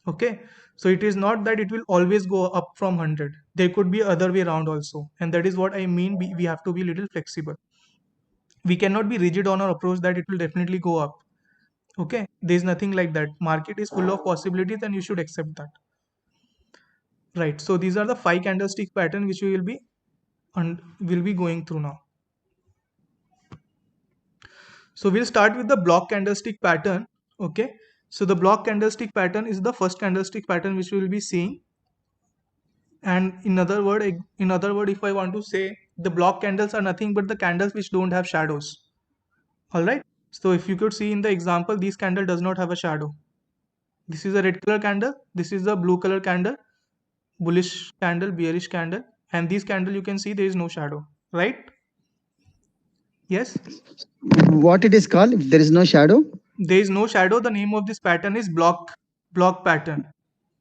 Okay, so it is not that it will always go up from 100. There could be other way around also, and that is what I mean. We have to be little flexible. We cannot be rigid on our approach that it will definitely go up. Okay, there is nothing like that. Market is full of possibilities, and you should accept that. Right, so these are the five candlestick pattern which we will be going through now. So we'll start with the block candlestick pattern. Okay, so the block candlestick pattern is the first candlestick pattern which we will be seeing. And in other word, if I want to say, the block candles are nothing but the candles which don't have shadows. All right, so if you could see in the example, this candle does not have a shadow. This is a red color candle, this is a blue color candle, bullish candle, bearish candle, and this candle you can see there is no shadow, right? Yes, What it is called? If there is no shadow? there is no shadow. The name of this pattern is block pattern.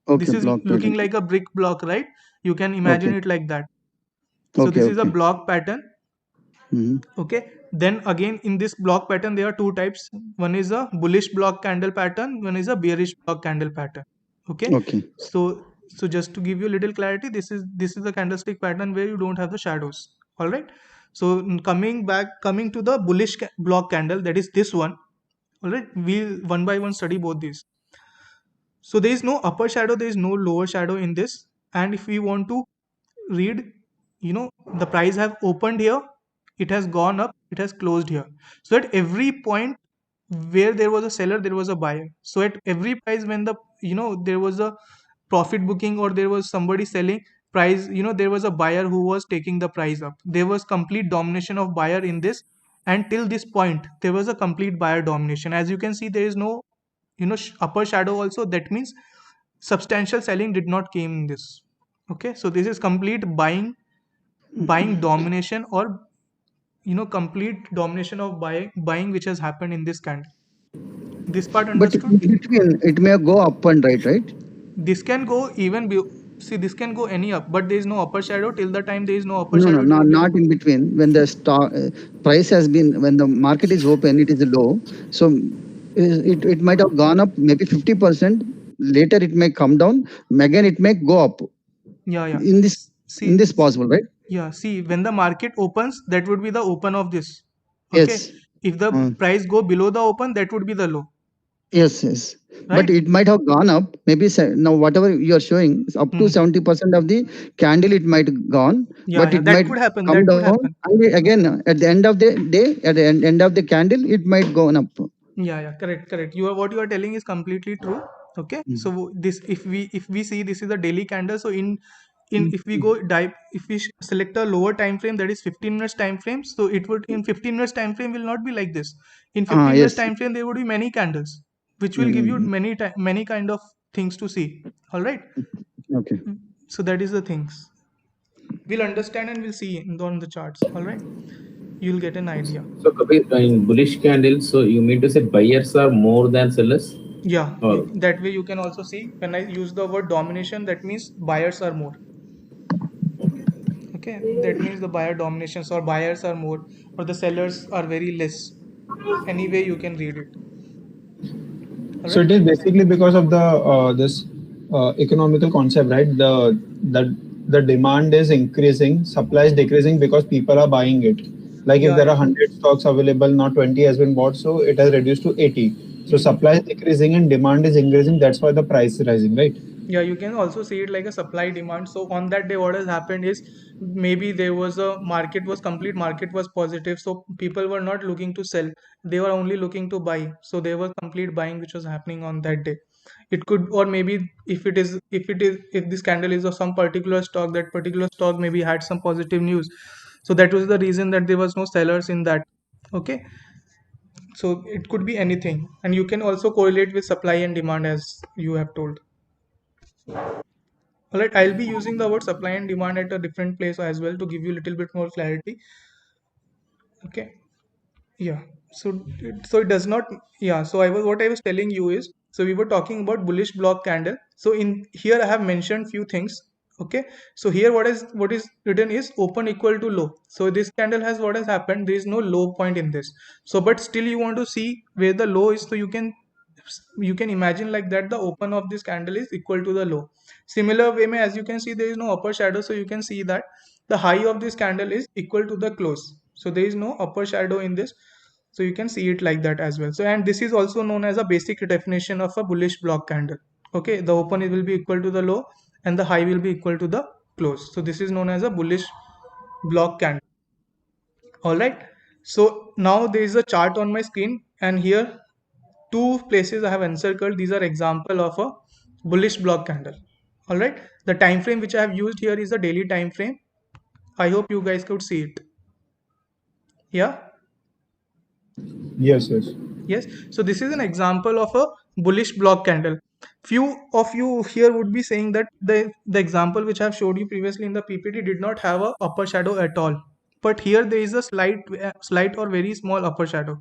Okay, This is block looking pattern. like a brick block, right? You can imagine Okay. it like that. So Okay, this is a okay. block pattern. Okay, then again in this block pattern there are two types. One is a bullish block candle pattern, one is a bearish block candle pattern. Okay, Okay. so just to give you a little clarity, this is the candlestick pattern where you don't have the shadows. All right, so coming to the bullish block candle, that is this one. All right, we'll one by one study both these. So there is no upper shadow, there is no lower shadow in this. And if we want to read, the price have opened here, it has gone up, it has closed here. So at every point where there was a seller, there was a buyer. So at every price when there was a profit booking, or there was somebody selling price, there was a buyer who was taking the price up. There was complete domination of buyer in this, and till this point there was a complete buyer domination. As you can see, there is no upper shadow also. That means substantial selling did not came in this. Okay, so this is complete buying domination, or complete domination of buying which has happened in this candle. This part But understood? in between, it may go up and right? This can go see, this can go any up, but there is no upper shadow. Till the time there is no upper No, shadow, it will be not in between. When the stock price has been, when the market is open, it is low. So it might have gone up maybe 50%. Later it may come down. Again it may go up. yeah. In this See, possible, right? yeah, see, when the market opens, that would be the open of this. Okay, Yes. if the price go below the open, that would be the low. Yes. But right? it might have gone up. Maybe now whatever you are showing is up to Hmm. 70% of the candle. It might gone, Yeah, but yeah, it that might could happen. come That could down. happen. And again, at the end of the day, at the end of the candle, it might go up. Yeah, yeah, correct, correct. You are what you are telling is completely true. Okay, Mm. so this if we see this is a daily candle. So in if we Mm. go dive if we select a lower time frame, that is 15 minutes time frame, so it would in 15 minutes time frame will not be like this. In Ah, 15 minutes yes. time frame there would be many candles, which will give you Mm. many kind of things to see. All right. Okay. So that is the things we'll understand and we'll see on the charts. All right, you'll get an idea. So Kabir, in bullish candle, so you mean to say buyers are more than sellers? Yeah, Or that way you can also see when I use the word domination, that means buyers are more. Okay, that means the buyer dominations or buyers are more or the sellers are very less. Any way you can read it. All So right. it is basically because of the this economical concept, right? The demand is increasing, supply is decreasing because people are buying it. Like if Yeah, there are yeah. 100 stocks available, now 20 has been bought, so it has reduced to 80. So Hmm. supply is decreasing and demand is increasing. That's why the price is rising, right? Yeah, you can also see it like a supply demand. So on that day, what has happened is maybe there was a market was positive. So people were not looking to sell. They were only looking to buy. So there was complete buying which was happening on that day. It could, or maybe if this candle is of some particular stock, that particular stock maybe had some positive news. So that was the reason that there was no sellers in that. Okay. So it could be anything. And you can also correlate with supply and demand as you have told. All right, I'll be using the word supply and demand at a different place as well to give you a little bit more clarity. Okay, yeah. So it does not. Yeah. So what I was telling you is, so we were talking about bullish block candle. So in here I have mentioned few things. Okay. So here what is written is open equal to low. So this candle has what has happened. There is no low point in this. So but still you want to see where the low is. So you can imagine like that the open of this candle is equal to the low. Similar way as you can see there is no upper shadow, so you can see that the high of this candle is equal to the close, so there is no upper shadow in this, so you can see it like that as well. So and this is also known as a basic definition of a bullish block candle. Okay, the open will be equal to the low and the high will be equal to the close, so this is known as a bullish block candle. All right, so now there is a chart on my screen and here two places I have encircled. These are example of a bullish block candle. All right, the time frame which I have used here is a daily time frame. I hope you guys could see it. Yeah. Yes, yes. Yes. So this is an example of a bullish block candle. Few of you here would be saying that the example which I have showed you previously in the PPT did not have a upper shadow at all. But here there is a slight or very small upper shadow.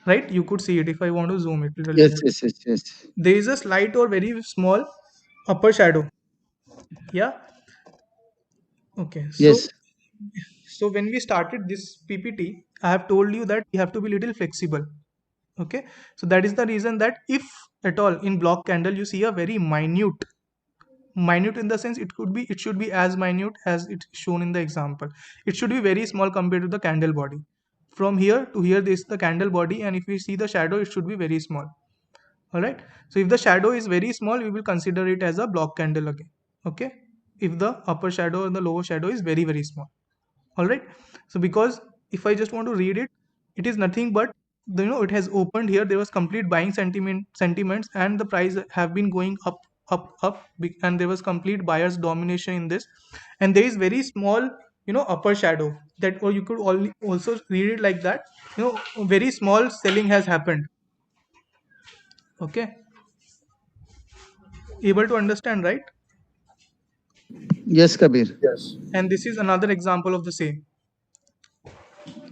Right? You could see it if I want to zoom it a little Yes, bit. yes, yes, yes. There is a slight or very small upper shadow. Yeah. Okay. So Yes. so when we started this PPT, I have told you that we have to be little flexible. Okay, so that is the reason that if at all in block candle you see a very minute in the sense it should be as minute as it's shown in the example. It should be very small compared to the candle body. From here to here this is the candle body, and if we see the shadow it should be very small. All right, so if the shadow is very small we will consider it as a block candle again. Okay, if the upper shadow and the lower shadow is very small. All right, so because if I just want to read it, it is nothing but it has opened here, there was complete buying sentiments and the price have been going up, and there was complete buyers domination in this, and there is very small upper shadow, that or you could also read it like that, very small selling has happened. Okay, able to understand, right? Yes, Kabir. Yes. And this is another example of the same.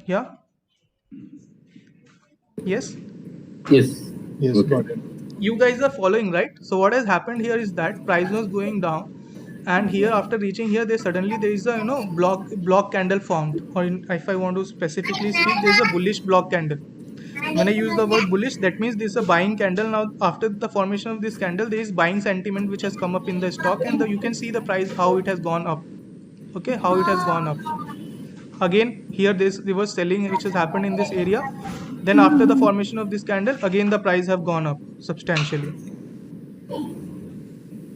Yeah. Yes. yes. Yes, Okay. got it. You guys are following, right? So what has happened here is that price was going down, and here after reaching here there is a block candle formed, or if I want to specifically speak, there is a bullish block candle. When I use the word bullish, that means this is a buying candle. Now after the formation of this candle there is buying sentiment which has come up in the stock, and you can see the price how it has gone up. Okay, how it has gone up. Again here there was selling which has happened in this area, Then after the formation of this candle, again the price have gone up substantially.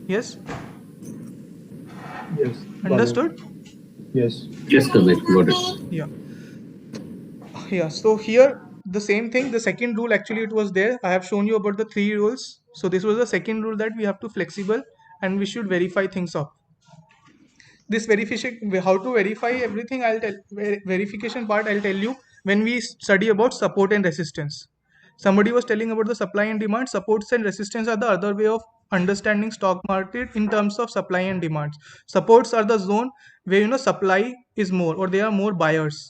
Yes, Yes, got it. understood? Yes. Yes, Kabir, got it. Yeah. Yeah, so here the same thing, the second rule actually it was there. I have shown you about the three rules. So this was the second rule, that we have to flexible and we should verify things up. This verification, how to verify everything, I'll tell, verification part I'll tell you when we study about support and resistance. Somebody was telling about the supply and demand. Supports and resistance are the other way of understanding stock market in terms of supply and demand. Supports are the zone where supply is more or there are more buyers,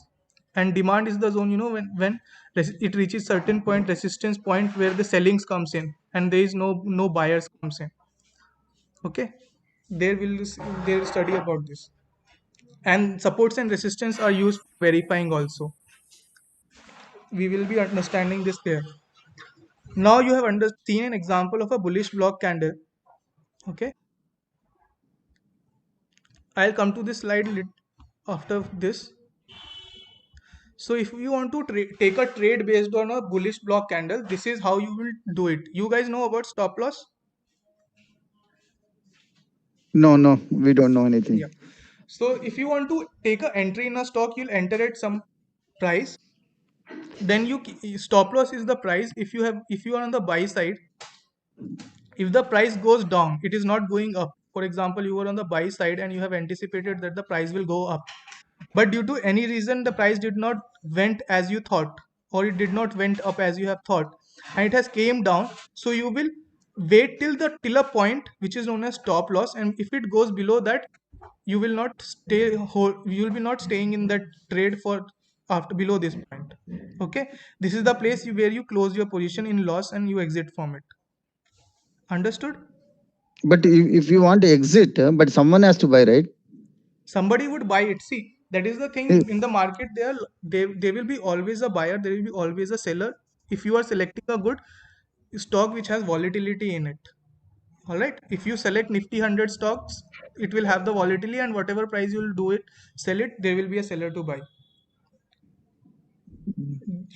and demand is the zone when it reaches certain point, resistance point, where the sellings comes in and there is no buyers comes in. Okay, there will they'll study about this. And supports and resistance are used for verifying also. We will be understanding this there. Now you have seen an example of a bullish block candle. Okay, I'll come to this slide after this. So if you want to take a trade based on a bullish block candle, this is how you will do it. You guys know about stop loss? No, no, we don't know anything. Yeah. So if you want to take an entry in a stock, you'll enter at some price. Then stop loss is the price. If you are on the buy side, if the price goes down, it is not going up. For example, you were on the buy side and you have anticipated that the price will go up, but due to any reason the price did not went as you thought, or it did not went up as you have thought, and it has came down. So you will wait till a point which is known as stop loss, and if it goes below that, you will not you will be not staying in that trade for after below this point. Okay, this is the place where you close your position in loss and you exit from it. Understood? But if you want to exit, but someone has to buy, right? Somebody would buy it. See, that is the thing Eh, in the market. There will be always a buyer, there will be always a seller, if you are selecting a good stock which has volatility in it. All right, if you select nifty 100 stocks, it will have the volatility, and whatever price you will do it, sell it, there will be a seller to buy.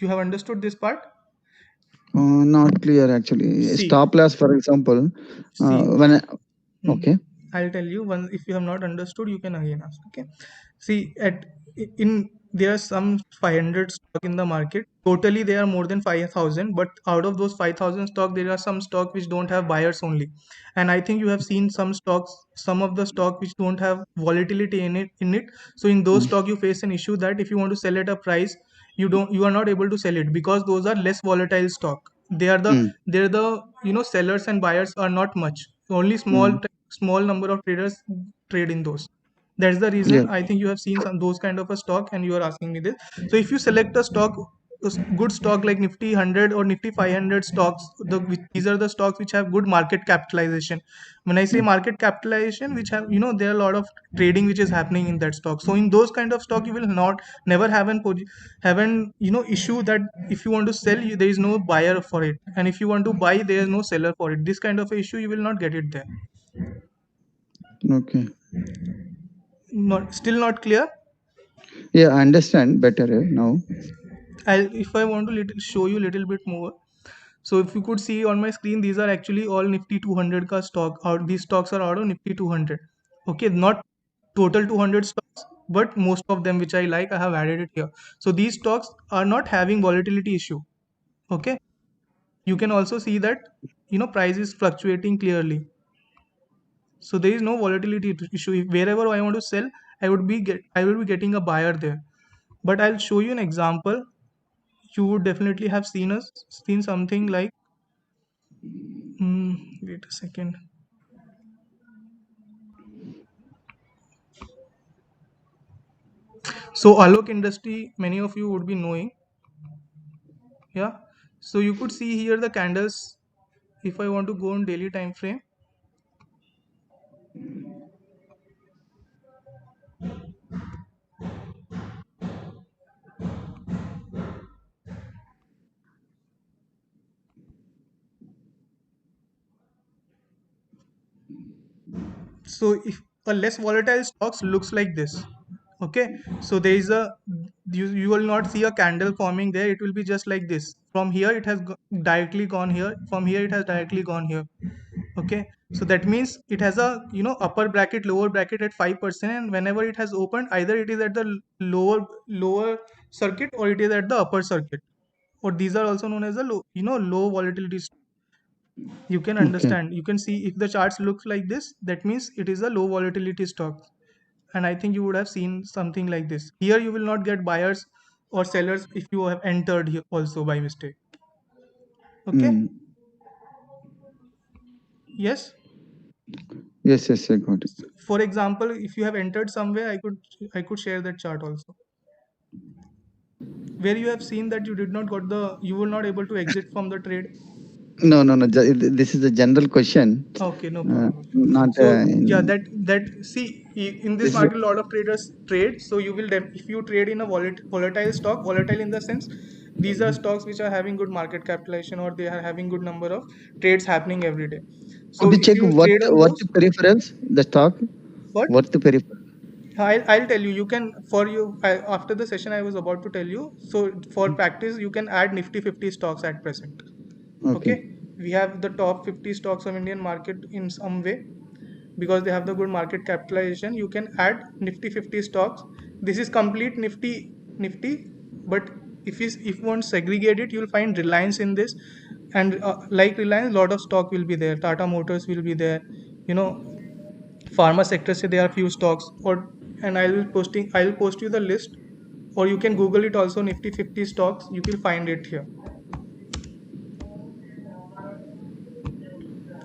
You have understood this part? Not clear actually. See, Stop loss, for example, see. when Mhm. okay. I'll tell you one. If you have not understood, you can again ask. Okay. See, in there are some 500 stock in the market. Totally, there are more than 5,000. But out of those 5,000 stock, there are some stock which don't have buyers only. And I think you have seen some stocks, some of the stock which don't have volatility in it. So in those Mm, stock, you face an issue that if you want to sell at a price, you are not able to sell it because those are less volatile stock. mm, They're the sellers and buyers are not much. Only mm. small number of traders trade in those. That's the reason Yeah. I think you have seen some those kind of a stock and you are asking me this. So if you select a stock, good stock like nifty 100 or nifty 500 stocks, these are the stocks which have good market capitalization. When I say Mm, market capitalization, which have there are a lot of trading which is happening in that stock. So in those kind of stock, you will not never have an issue that if you want to sell, there is no buyer for it, and if you want to buy, there is no seller for it. This kind of a issue you will not get it there. okay. Not still not clear. Yeah, I understand better now. If I want to show you a little bit more. So if you could see on my screen, these are actually all Nifty 200 ka stock. Out these stocks are out of Nifty 200. Okay, not total 200 stocks, but most of them which I like, I have added it here. So these stocks are not having volatility issue. Okay, you can also see that price is fluctuating clearly. So there is no volatility issue. If wherever I want to sell, I will be getting a buyer there. But I'll show you an example. You would definitely have seen something like wait a second. So Alok Industry, many of you would be knowing. Yeah. So you could see here the candles. If I want to go on daily time frame, so if a less volatile stocks looks like this. Okay, so there is a you will not see a candle forming there. It will be just like this. From here it has directly gone here, from here it has directly gone here. Okay, so that means it has a upper bracket, lower bracket at 5%, and whenever it has opened, either it is at the lower circuit or it is at the upper circuit, or these are also known as the low volatility. You can Okay. understand, you can see if the charts looks like this, that means it is a low volatility stock. And I think you would have seen something like this. Here you will not get buyers or sellers if you have entered here also by mistake. Okay. Mm. Yes. Yes, yes, I got it. For example, if you have entered somewhere, I could share that chart also, where you have seen that you did not got the, you were not able to exit from the trade. No, no, no. This is a general question. Okay, no problem. Not So yeah, in, that see, in this this is market a lot of traders trade. So you will if you trade in a volatile stock, volatile in the sense these are stocks which are having good market capitalization, or they are having good number of trades happening every day. could So you if check you trade on what those, peripherals the stock? what What the peripheral? I'll tell you. You can, for you, after the session I was about to tell you. So for practice, you can add Nifty 50 stocks at present. Okay. Okay, we have the top 50 stocks of Indian market in some way, because they have the good market capitalization. You can add Nifty 50 stocks. This is complete Nifty, but if you want to segregate it, you'll find Reliance in this, and like Reliance, lot of stock will be there. Tata Motors will be there. You know, pharma sector say there are few stocks, or and I'll post you the list, or you can Google it also. Nifty 50 stocks, you will find it here.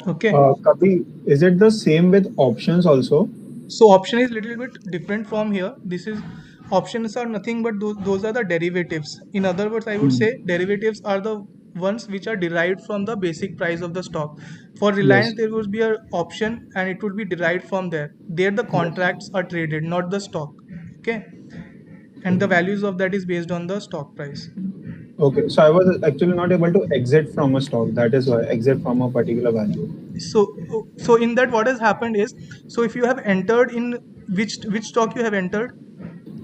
Okay. Kavi, is it the same with options also? So option is little bit different from here. This is, options are nothing but those are the derivatives. In other words, I would Hmm. say derivatives are the ones which are derived from the basic price of the stock. For Reliance, Yes. there would be a option and it would be derived from there. There the Yes. contracts are traded, not the stock. Okay, and the values of that is based on the stock price. Okay. So I was actually not able to exit from a stock. That is why exit from a particular value. So in that, what has happened is, so if you have entered in, which stock you have entered.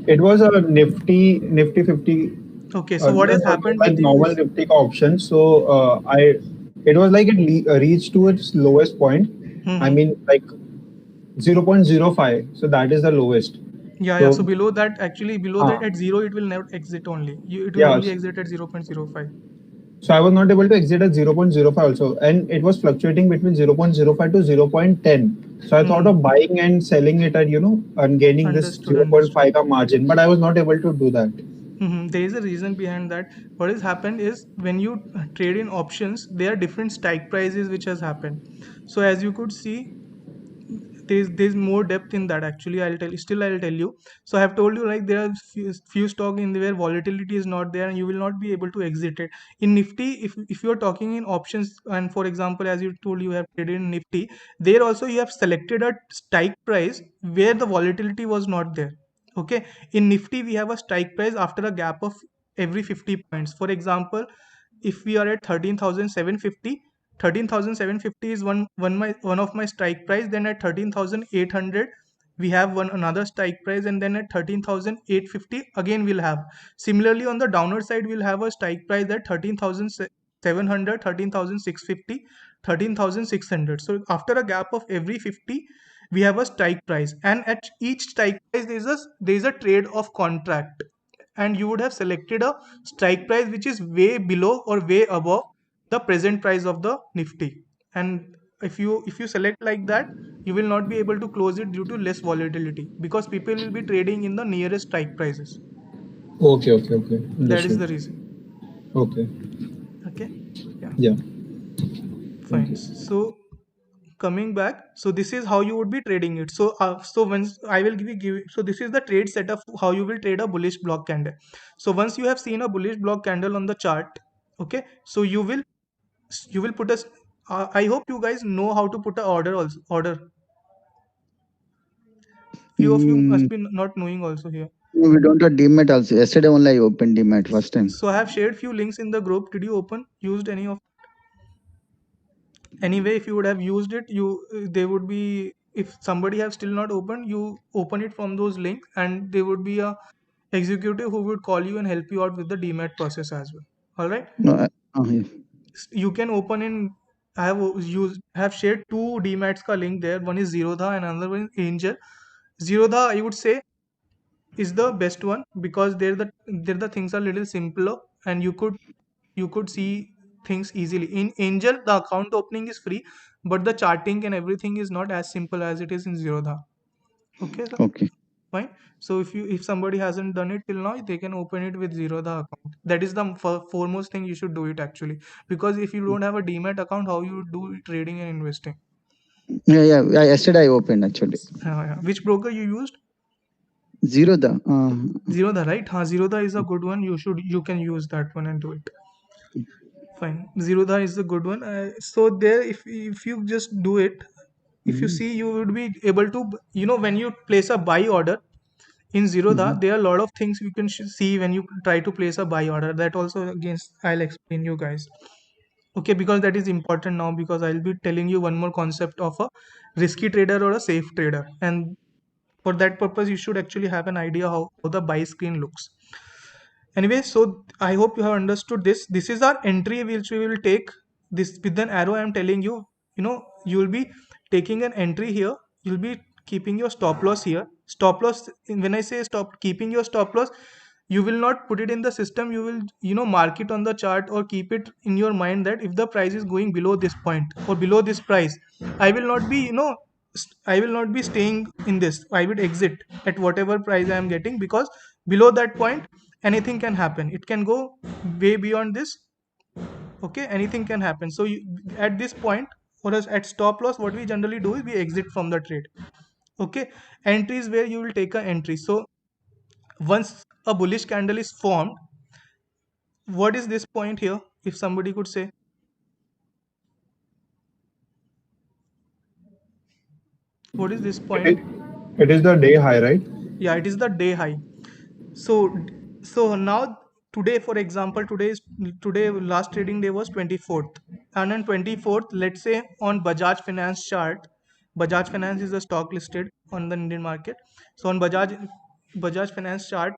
It was a Nifty 50, Okay, so what has happened like with you normal is, Nifty option. So it was like reached to its lowest point. I hmm, mean, like 0.05. So that is the lowest. yeah, so So below that, actually below that uh, at zero, it will never exit only. It will yeah, only exit at 0.05. so I was not able to exit at 0.05 also, and it was fluctuating between 0.05 to 0.10. So I thought Hmm. of buying and selling it at and gaining this Understood, zero point understood. 0.5 ka margin, but I was not able to do that. There is a reason behind that. What has happened is, when you trade in options, there are different strike prices which has happened. So as you could see, there's more depth in that. Actually, I'll tell you. So I have told you, like, there are few stock in where volatility is not there and you will not be able to exit it. In Nifty, if you're talking in options, and for example, as you told, you have traded in Nifty, there also you have selected a strike price where the volatility was not there. Okay, in Nifty we have a strike price after a gap of every 50 points. For example, if we are at 13,750, 13,750 is one of my strike price. Then at 13,800 we have one another strike price, and then at 13,850 again we'll have. Similarly, on the downward side, we'll have a strike price at 13,700, 13,650, 13,600. So after a gap of every 50, we have a strike price, and at each strike price there is a trade of contract, and you would have selected a strike price which is way below or way above the present price of the Nifty. And if you select like that, you will not be able to close it due to less volatility, because people will be trading in the nearest strike prices. Okay, okay, okay. That is Understood. the reason. Okay. Okay, yeah, Yeah. Thank fine. you. So coming back, so this is how you would be trading it. So once I will give so this is the trade setup, how you will trade a bullish block candle. So once you have seen a bullish block candle on the chart, okay, so you will put a I hope you guys know how to put a order also. Order, few of you Mm, must be not knowing also here. no, we don't have Demat also. Yesterday only I opened Demat first time. So I have shared few links in the group. Did you used any of, anyway? If you would have used it, they would be, if somebody have still not opened, you open it from those links, and there would be a executive who would call you and help you out with the demat process as well. All right. No, yeah. You can open in. I have shared two demats ka link there. One is Zerodha and another one is Angel. Zerodha, I would say, is the best one because there the things are little simpler and you could see things easily. In Angel, the account opening is free, but the charting and everything is not as simple as it is in Zerodha. Okay, sir. Okay. Fine. So if somebody hasn't done it till now, they can open it with Zerodha account. That is the foremost thing you should do it actually, because if you don't have a demat account, how you do trading and investing? Yeah. Yesterday I opened actually. Yeah. Which broker you used? Zerodha. Zerodha, right? Zerodha is a good one. You can use that one and do it. Fine. Zerodha is a good one. So there, if you just do it, if you see, you would be able to, when you place a buy order in Zerodha, there are a lot of things you can see when you try to place a buy order. That also, again, I'll explain you guys. Okay, because that is important now, because I'll be telling you one more concept of a risky trader or a safe trader, and for that purpose, you should actually have an idea how the buy screen looks. Anyway, so I hope you have understood this. This is our entry which we will take. This with an arrow, I'm telling you, you will be taking an entry here. You'll be keeping your stop loss here. Stop loss, when I say stop keeping your stop loss, you will not put it in the system. You will, mark it on the chart or keep it in your mind that if the price is going below this point or below this price, I will not be, I will not be staying in this. I would exit at whatever price I am getting, because below that point anything can happen. It can go way beyond this. Okay, anything can happen. So at this point, or as at stop loss, what we generally do is we exit from the trade. Okay, entry is where you will take an entry. So once a bullish candle is formed, what is this point here, if somebody could say? What is this point? It is the day high, right? Yeah, it is the day high. So now, today, for example, today last trading day was 24th, and on 24th, let's say on Bajaj Finance chart. Bajaj Finance is a stock listed on the Indian market. So on Bajaj Finance chart,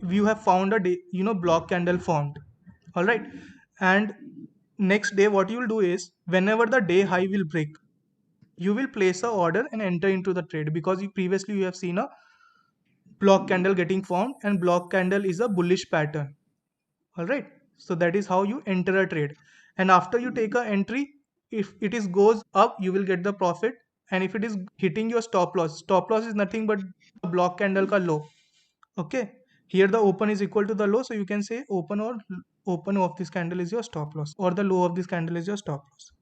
you have found a day, block candle formed. All right. And next day, what you will do is, whenever the day high will break, you will place a order and enter into the trade, because previously you have seen a block candle getting formed, and block candle is a bullish pattern. All right. So that is how you enter a trade. And after you take a entry, if it is goes up, you will get the profit. And if it is hitting your stop loss is nothing but the block candle ka low. Okay, here the open is equal to the low, so you can say open of this candle is your stop loss, or the low of this candle is your stop loss.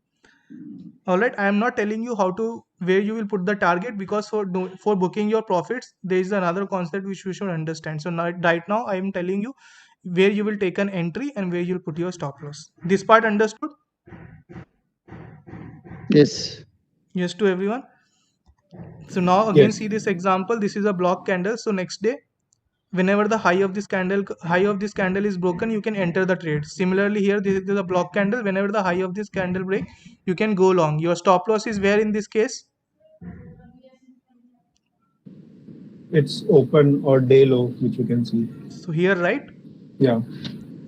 All right, I am not telling you how to where you will put the target, because for booking your profits, there is another concept which we should understand. So now, right now, I am telling you where you will take an entry and where you'll put your stop loss. This part understood? Yes. Yes to everyone. So now again, Yes. see this example. This is a block candle. So next day, whenever the high of this candle is broken, you can enter the trade. Similarly, here this is a block candle. Whenever the high of this candle break, you can go long. Your stop loss is where in this case? It's open or day low, which you can see. So here, right? Yeah.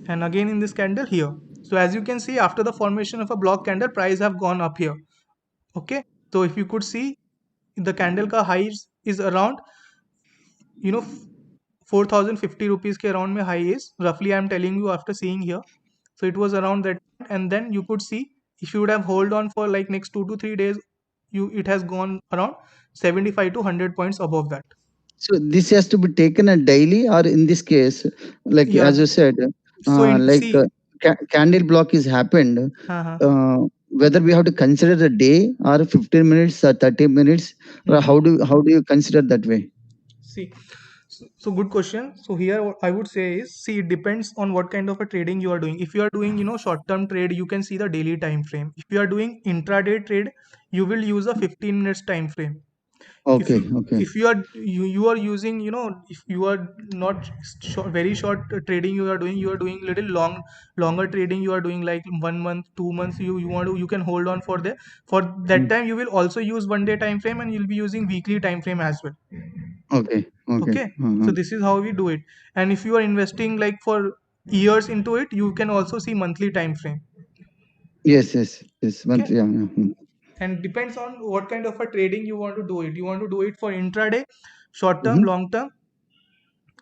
And again in this candle here. So as you can see, after the formation of a block candle, price have gone up here. Okay, so if you could see, the candle ka high is around, 4050 rupees ke around mein high is roughly, I am telling you after seeing here. So it was around that, and then you could see, if you would have hold on for like next 2 to 3 days, it has gone around 75 to 100 points above that. So this has to be taken a daily, or in this case, like Yeah. as you said, So like candle block is happened. uh-huh. Whether we have to consider the day or 15 minutes or 30 minutes, or how do you consider that way? See, so good question. So here what I would say is, see, it depends on what kind of a trading you are doing. If you are doing, short-term trade, you can see the daily time frame. If you are doing intraday trade, you will use a 15 minutes time frame. if Okay, you okay. if you are using, if you are not very short trading, you are doing little longer trading, you are doing like 1 month, 2 months, you can hold on for that Mm. time. You will also use 1 day time frame, and you'll be using weekly time frame as well. Okay, okay. Okay, so this is how we do it. And if you are investing like for years into it, you can also see monthly time frame. Yes, yes, yes. Okay, Yeah, yeah. and depends on what kind of a trading you want to do it. You want to do it for intraday, short term, Mhm. long term,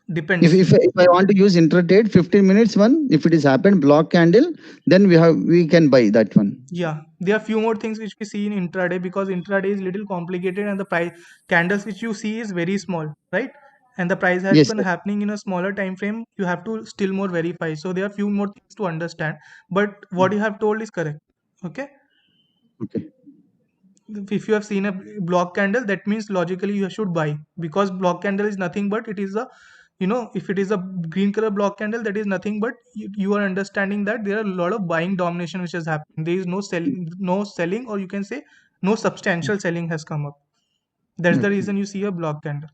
If, depends. if if I want to use intraday 15 minutes one, if it is happened block candle, then we can buy that one. Yeah, there are few more things which we see in intraday, because intraday is little complicated, and the price candles which you see is very small, right? And the price has Yes, been yes. happening in a smaller time frame. You have to still more verify. So there are few more things to understand. But what you have told is correct. Okay. Okay. If you have seen a block candle, that means logically you should buy, because block candle is nothing but it is a, if it is a green color block candle, that is nothing but you are understanding that there are a lot of buying domination which has happened. There is no selling, or you can say no substantial selling has come up. That's the Okay. reason you see a block candle.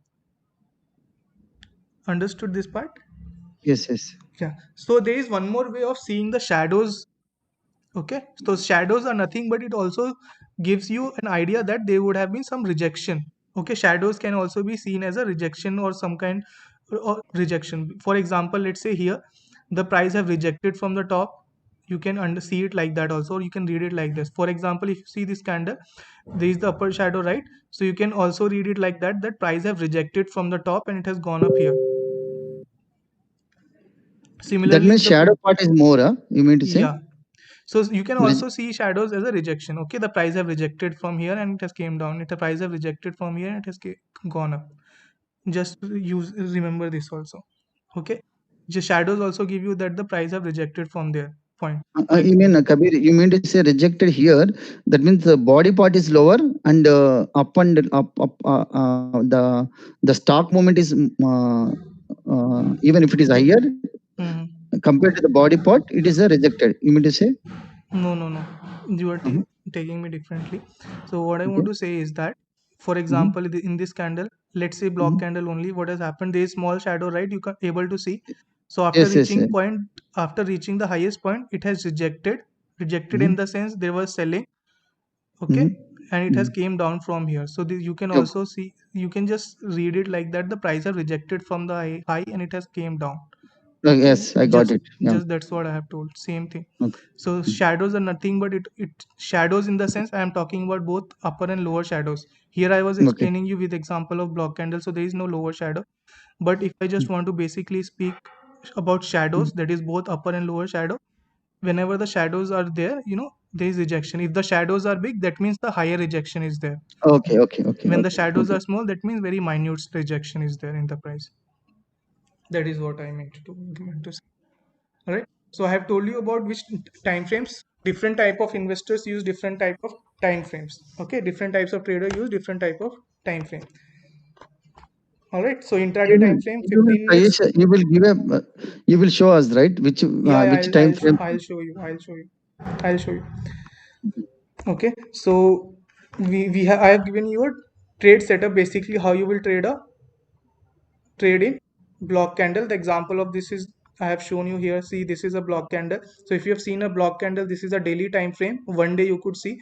Understood this part? Yes, yes. Yeah. So there is one more way of seeing the shadows. Okay, so shadows are nothing but it also gives you an idea that there would have been some rejection. Okay, shadows can also be seen as a rejection or some kind of rejection. For example, let's say here the price have rejected from the top. You can see it like that also, or you can read it like this. For example, if you see this candle, there is the upper shadow, right? So you can also read it like that, that price have rejected from the top and it has gone up here. That Similarly, means if the shadow part is more, huh? You mean to say? yeah, so you can Reg- also see shadows as a rejection. Okay, the price have rejected from here and it has came down. It the price have rejected from here and it has gone up. Just remember this also. Okay, the shadows also give you that the price have rejected from there point. you mean Kabir? You mean to say rejected here? That means the body part is lower and up and up. The stock movement is even if it is higher Mhm. compared to the body part, it is a rejected. You mean to say? No, no, no. You are Uh-huh. taking me differently. So what I want Okay. to say is that, for Mm-hmm. example, in this candle, let's say block Mm-hmm. candle only, what has happened? There is small shadow, right? You can able to see. So Yes, yes, yes. after reaching the highest point, it has rejected in Mm-hmm. the sense there was selling. Okay, Mm-hmm. and it has came down from here. So you can Okay. also see, you can just read it like that. The price have rejected from the high and it has came down. Okay, Yes, I got just it. Yeah. just that's what I have told. Same thing. Okay. So shadows are nothing but it shadows in the sense I am talking about both upper and lower shadows. Here I was Okay. explaining you with example of block candle, so there is no lower shadow. But if I just want to basically speak about shadows, that is both upper and lower shadow. Whenever the shadows are there, there is rejection. If the shadows are big, that means the higher rejection is there. Okay. Okay. Okay. When the Okay. shadows Okay. are small, that means very minute rejection is there in the price. That is what I meant to say. All right. So I have told you about which time frames. Different type of investors use different type of time frames. Okay. Different types of trader use different type of time frame. All right. So intraday time frame, You will 15 minutes. you will show us right Yeah, yeah, which time frame. I'll show you. I'll show you. I'll show you. Okay. So I have given you a trade setup, basically how you will trade in block candle. The example of this is I have shown you here. See, this is a block candle. So if you have seen a block candle, this is a daily time frame. One day you could see.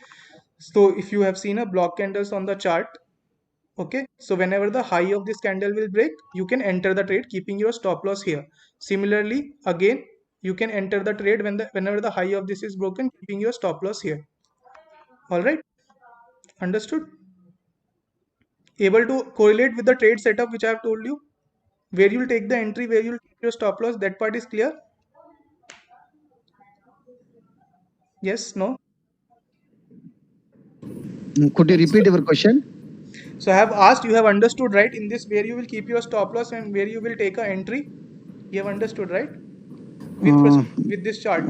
So if you have seen a block candles on the chart, okay, so whenever the high of this candle will break, you can enter the trade keeping your stop loss here. Similarly, again, you can enter the trade whenever the high of this is broken, keeping your stop loss here. All right, understood? Able to correlate with the trade setup which I have told you, where you'll take the entry, where you'll keep your stop loss. That part is clear. Yes, no? Could you repeat your question? So I have asked, you have understood, right? In this, where you will keep your stop loss and where you will take a entry. You have understood, right? Uh, With this chart.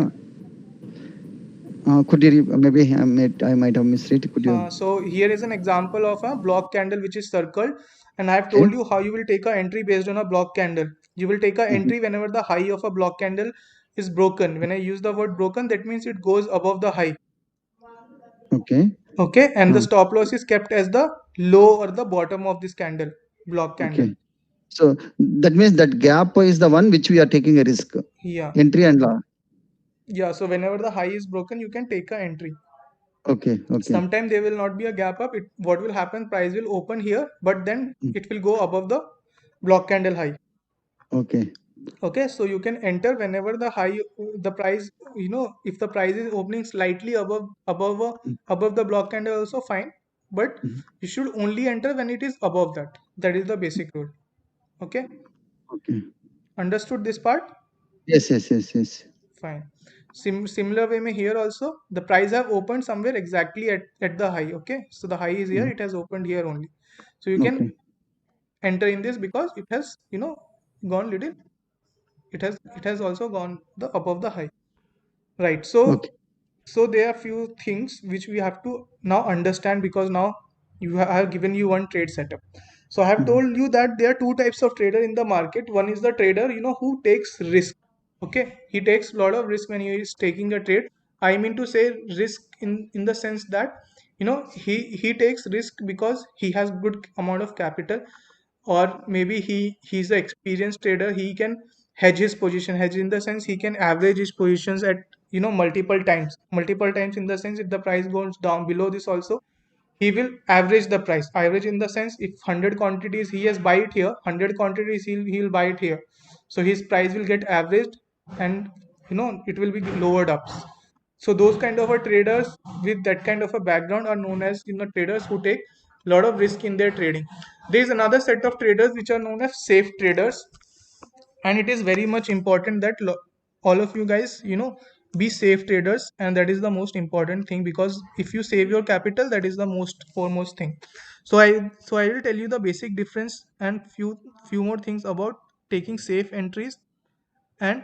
uh, could you maybe I might have missed it. Could you? So here is an example of a block candle which is circled, and I have Okay. told you how you will take a entry based on a block candle. You will take a Mhm. entry whenever the high of a block candle is broken. When I use the word broken, that means it goes above the high. Okay. Okay, and the Uh, stop loss is kept as the low or the bottom of this candle, block candle. Okay. So that means that gap is the one which we are taking a risk. Yeah. Entry and Yeah. So whenever the high is broken, you can take a entry. okay. Okay. Sometime there will not be a gap up. What will happen? Price will open here, but then Mm. it will go above the block candle high. Okay. Okay, so you can enter whenever the price, if the price is opening slightly Mm. above the block candle, also fine, but Mhm. you should only enter when it is above that. That is the basic rule. Okay, Okay. understood this part? Yes. Yes. Yes. Yes. Fine. Similar way में here also the price have opened somewhere exactly at the high. Okay, so the high is here, Mhm. it has opened here only, so you can Okay. enter in this because it has gone little, it has also gone the above the high, right? So Okay. there are few things which we have to now understand, because now I have given you one trade setup. So I have Mhm. told you that there are two types of trader in the market. One is the trader who takes risk. Okay, he takes a lot of risk when he is taking a trade. I mean to say risk in the sense that he takes risk because he has good amount of capital, or maybe he's an experienced trader. He can hedge his position. Hedge in the sense he can average his positions at multiple times in the sense if the price goes down below this also, he will average the price. Average in the sense if 100 quantities he has buy it here, 100 quantities he'll buy it here, so his price will get averaged, and it will be lowered up. So those kind of a traders with that kind of a background are known as traders who take a lot of risk in their trading. There is another set of traders which are known as safe traders, and it is very much important that all of you guys be safe traders, and that is the most important thing, because if you save your capital, that is the most foremost thing. So I will tell you the basic difference and few more things about taking safe entries and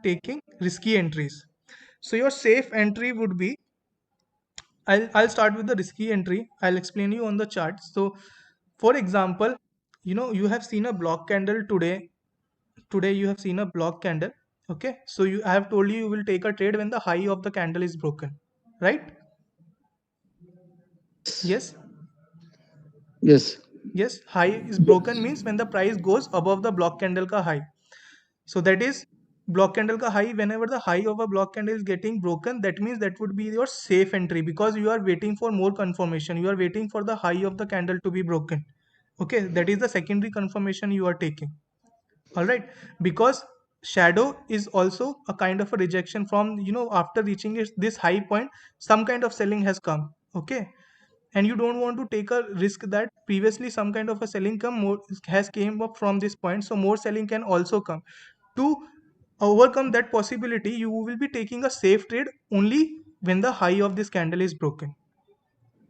taking risky entries. So your safe entry would be, I'll start with the risky entry. I'll explain you on the chart. So for example, you have seen a block candle today. Today you have seen a block candle. Okay, so I have told you will take a trade when the high of the candle is broken, right? Yes. Yes. Yes, high is broken means when the price goes above the block candle ka high. So that is block candle ka high. Whenever the high of a block candle is getting broken, that means that would be your safe entry, because you are waiting for more confirmation. You are waiting for the high of the candle to be broken. Okay, that is the secondary confirmation you are taking. All right, because shadow is also a kind of a rejection from after reaching this high point, some kind of selling has come. Okay, and you don't want to take a risk that previously some kind of a selling come more has came up from this point, so more selling can also come. To overcome that possibility, you will be taking a safe trade only when the high of this candle is broken.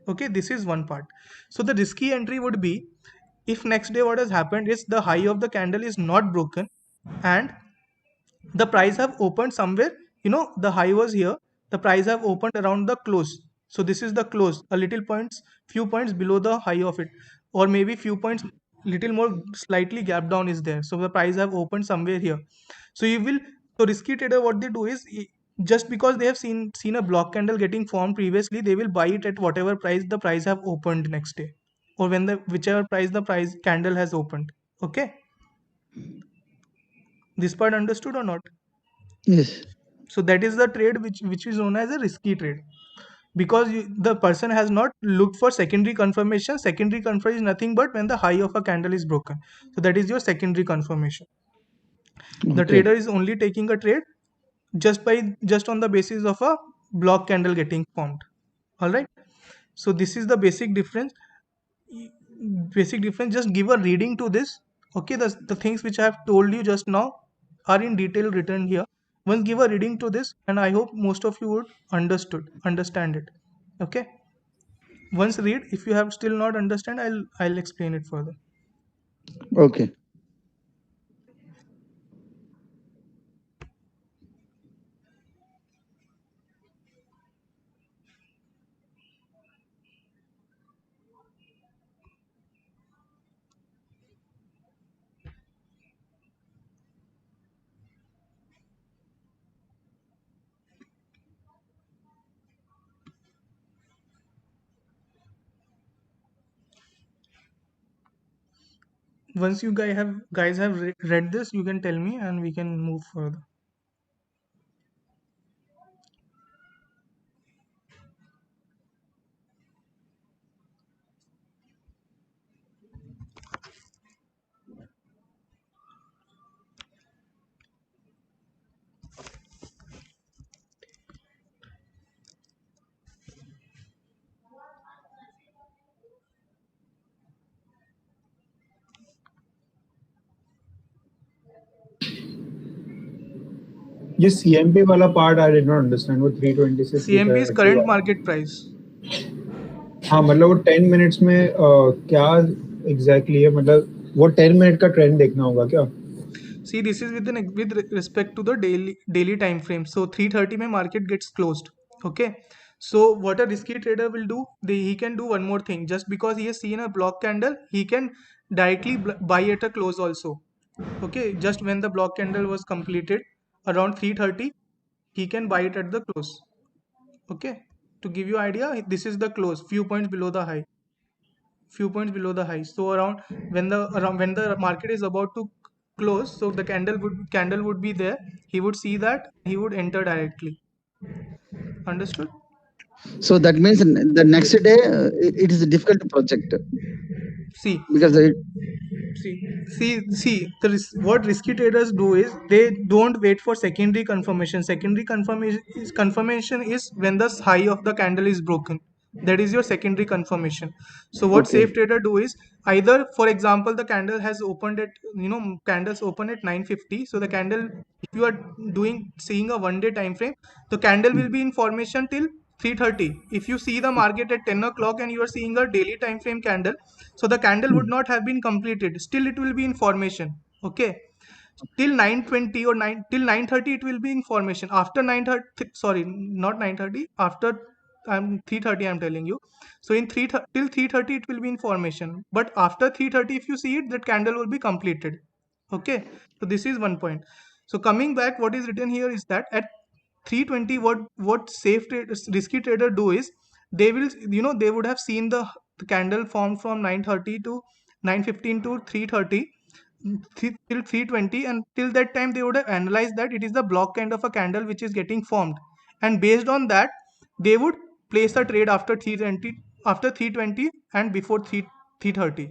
Okay, this is one part. So the risky entry would be, if next day what has happened is the high of the candle is not broken, and the price have opened somewhere, the high was here, the price have opened around the close. So this is the close, a little points, few points below the high of it, or maybe few points little more slightly gap down is there, so the price have opened somewhere here. So you will, so risky trader what they do is, just because they have seen a block candle getting formed previously, they will buy it at whatever price the price have opened next day, or when the whichever price the price candle has opened. Okay, this part understood or not? Yes. So that is the trade which is known as a risky trade, because the person has not looked for secondary confirmation. Secondary confirmation is nothing but when the high of a candle is broken. So that is your secondary confirmation. The Okay. trader is only taking a trade just on the basis of a block candle getting formed. All right, so this is the basic difference. Just give a reading to this. Okay, the things which I have told you just now are in detail written here. Once give a reading to this, and I hope most of you would understand it. Okay, once read. If you have still not understand, I'll explain it further. Okay. Once you guys have read this, you can tell me and we can move further. ये CMP वाला part I did not understand. वो 320 से CMP is current 330 market price. हाँ मतलब वो 10 minutes में क्या exactly है, मतलब वो 10 minute का trend देखना होगा क्या? See, this is with respect to the daily time frame. So 3:30 में market gets closed. Okay. So what a risky trader will do, he can do one more thing. Just because he has seen a block candle, he can directly buy at a close also. Okay. Just when the block candle was completed around 3:30, he can buy it at the close. Okay. To give you idea, this is the close, few points below the high. So when the market is about to close, so the candle would be there. He would see that, he would enter directly. Understood? So that means the next day it is difficult to project See, because what risky traders do is they don't wait for secondary confirmation. Confirmation is when the high of the candle is broken. That is your secondary confirmation. So what okay. safe trader do is, either, for example, the candle has opened at, candles open at 9:50. So the candle, if you are seeing a 1 day time frame, the candle will be in formation till 3:30. If you see the market at 10 o'clock and you are seeing a daily time frame candle, so the candle would not have been completed, still it will be in formation. Okay, till 9:20 or 9 till 9:30 it will be in formation. After 9:30, sorry, not 9:30, after 3:30 I'm telling you. So in 3 till 3:30 it will be in formation, but after 3:30 if you see it, that candle will be completed. Okay, so this is one point. So coming back, what is written here is that at 3:20, what risky trader do is, they will, they would have seen the candle formed from 9:30 to 9:15 to 3:30, till 3:20, and till that time they would have analyzed that it is the block kind of a candle which is getting formed, and based on that they would place a trade after 3:20 and before 3:30.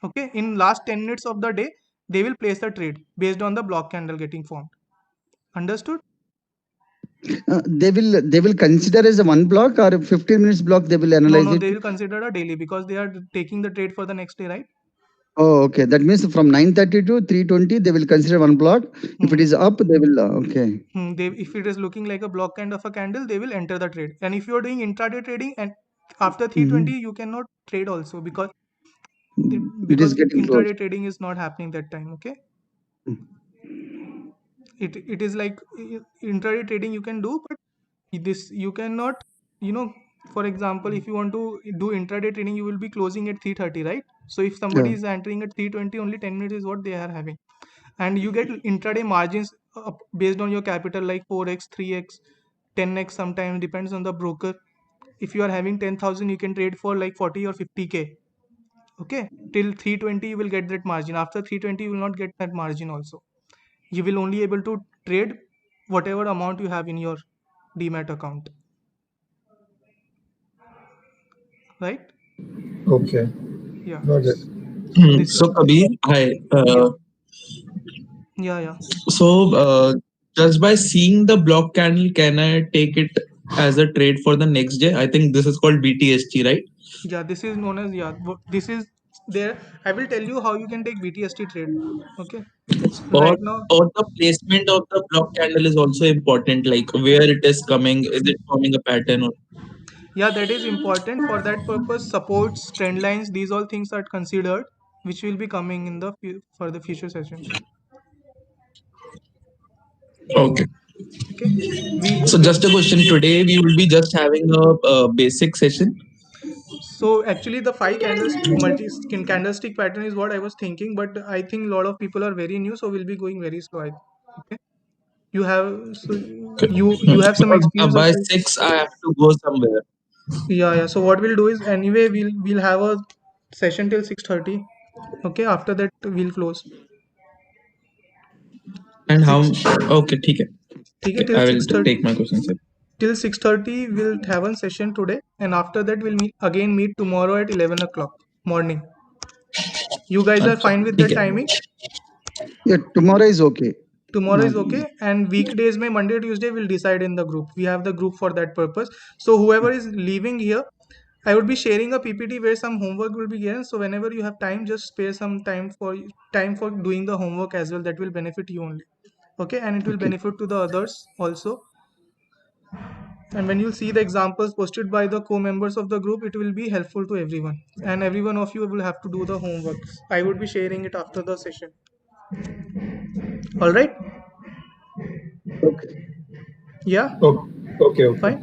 Okay, in last 10 minutes of the day they will place a trade based on the block candle getting formed. Understood? They will consider as a one block or 15 minutes block. They will analyze No, it. they will consider a daily because they are taking the trade for the next day, right? Oh, okay. That means from 9:30 to 3:20 they will consider one block. If it is up, they will okay. If it is looking like a block kind of a candle, they will enter the trade. And if you are doing intraday trading and after 3:20, you cannot trade also, because It is getting closed. intraday trading is not happening that time. Okay, it is like intraday trading you can do, but this you cannot, you know for example, if you want to do intraday trading, you will be closing at 3:30, right? So if somebody Yeah. is entering at 3:20, only 10 minutes is what they are having, and you get intraday margins based on your capital, like 4x, 3x, 10x, sometimes depends on the broker. If you are having 10,000, you can trade for like 40 or 50k. Okay, till 3:20 you will get that margin. After 3:20 you will not get that margin also. You will only able to trade whatever amount you have in your demat account, right? Okay, Yeah. got it. So this is, So Kabir, hi. yeah. So just by seeing the block candle, can I take it as a trade for the next day? I think this is called BTST, right? Yeah, this is known as, this is there. I will tell you how you can take BTST trade. Okay, Or right now, or the placement of the block candle is also important, like where it is coming, is it forming a pattern or yeah, that is important. For that purpose, supports, trend lines, these all things are considered, which will be coming in the for the future sessions. okay. Okay, we So just a question. Today we will be just having a basic session. so actually the five candles multi skin candlestick pattern is what I was thinking, but I think a lot of people are very new, so we'll be going very slow. Okay, you have, so you have some Because experience of by like, 6 I have to go somewhere. yeah. So what we'll do is, anyway, we'll have a session till 6:30. Okay, after that we'll close. And how? Six, Okay, ठीक है. ठीक है, I will take my questions. till 6:30 we'll have one session today, and after that we'll meet tomorrow at 11 o'clock morning. You guys are अच्छा, fine with ठीक the है. timing? Yeah, tomorrow is okay. Tomorrow is Not- okay, and weekdays may Monday Tuesday we'll decide in the group. We have the group for that purpose. So whoever is leaving here, I would be sharing a PPT where some homework will be given. So whenever you have time, just spare some time for doing the homework as well. That will benefit you only. Okay, and it will Okay. benefit to the others also. And when you see the examples posted by the co-members of the group, it will be helpful to everyone. And every one of you will have to do the homework. I would be sharing it after the session. All right? Okay. Yeah, Okay, okay. fine.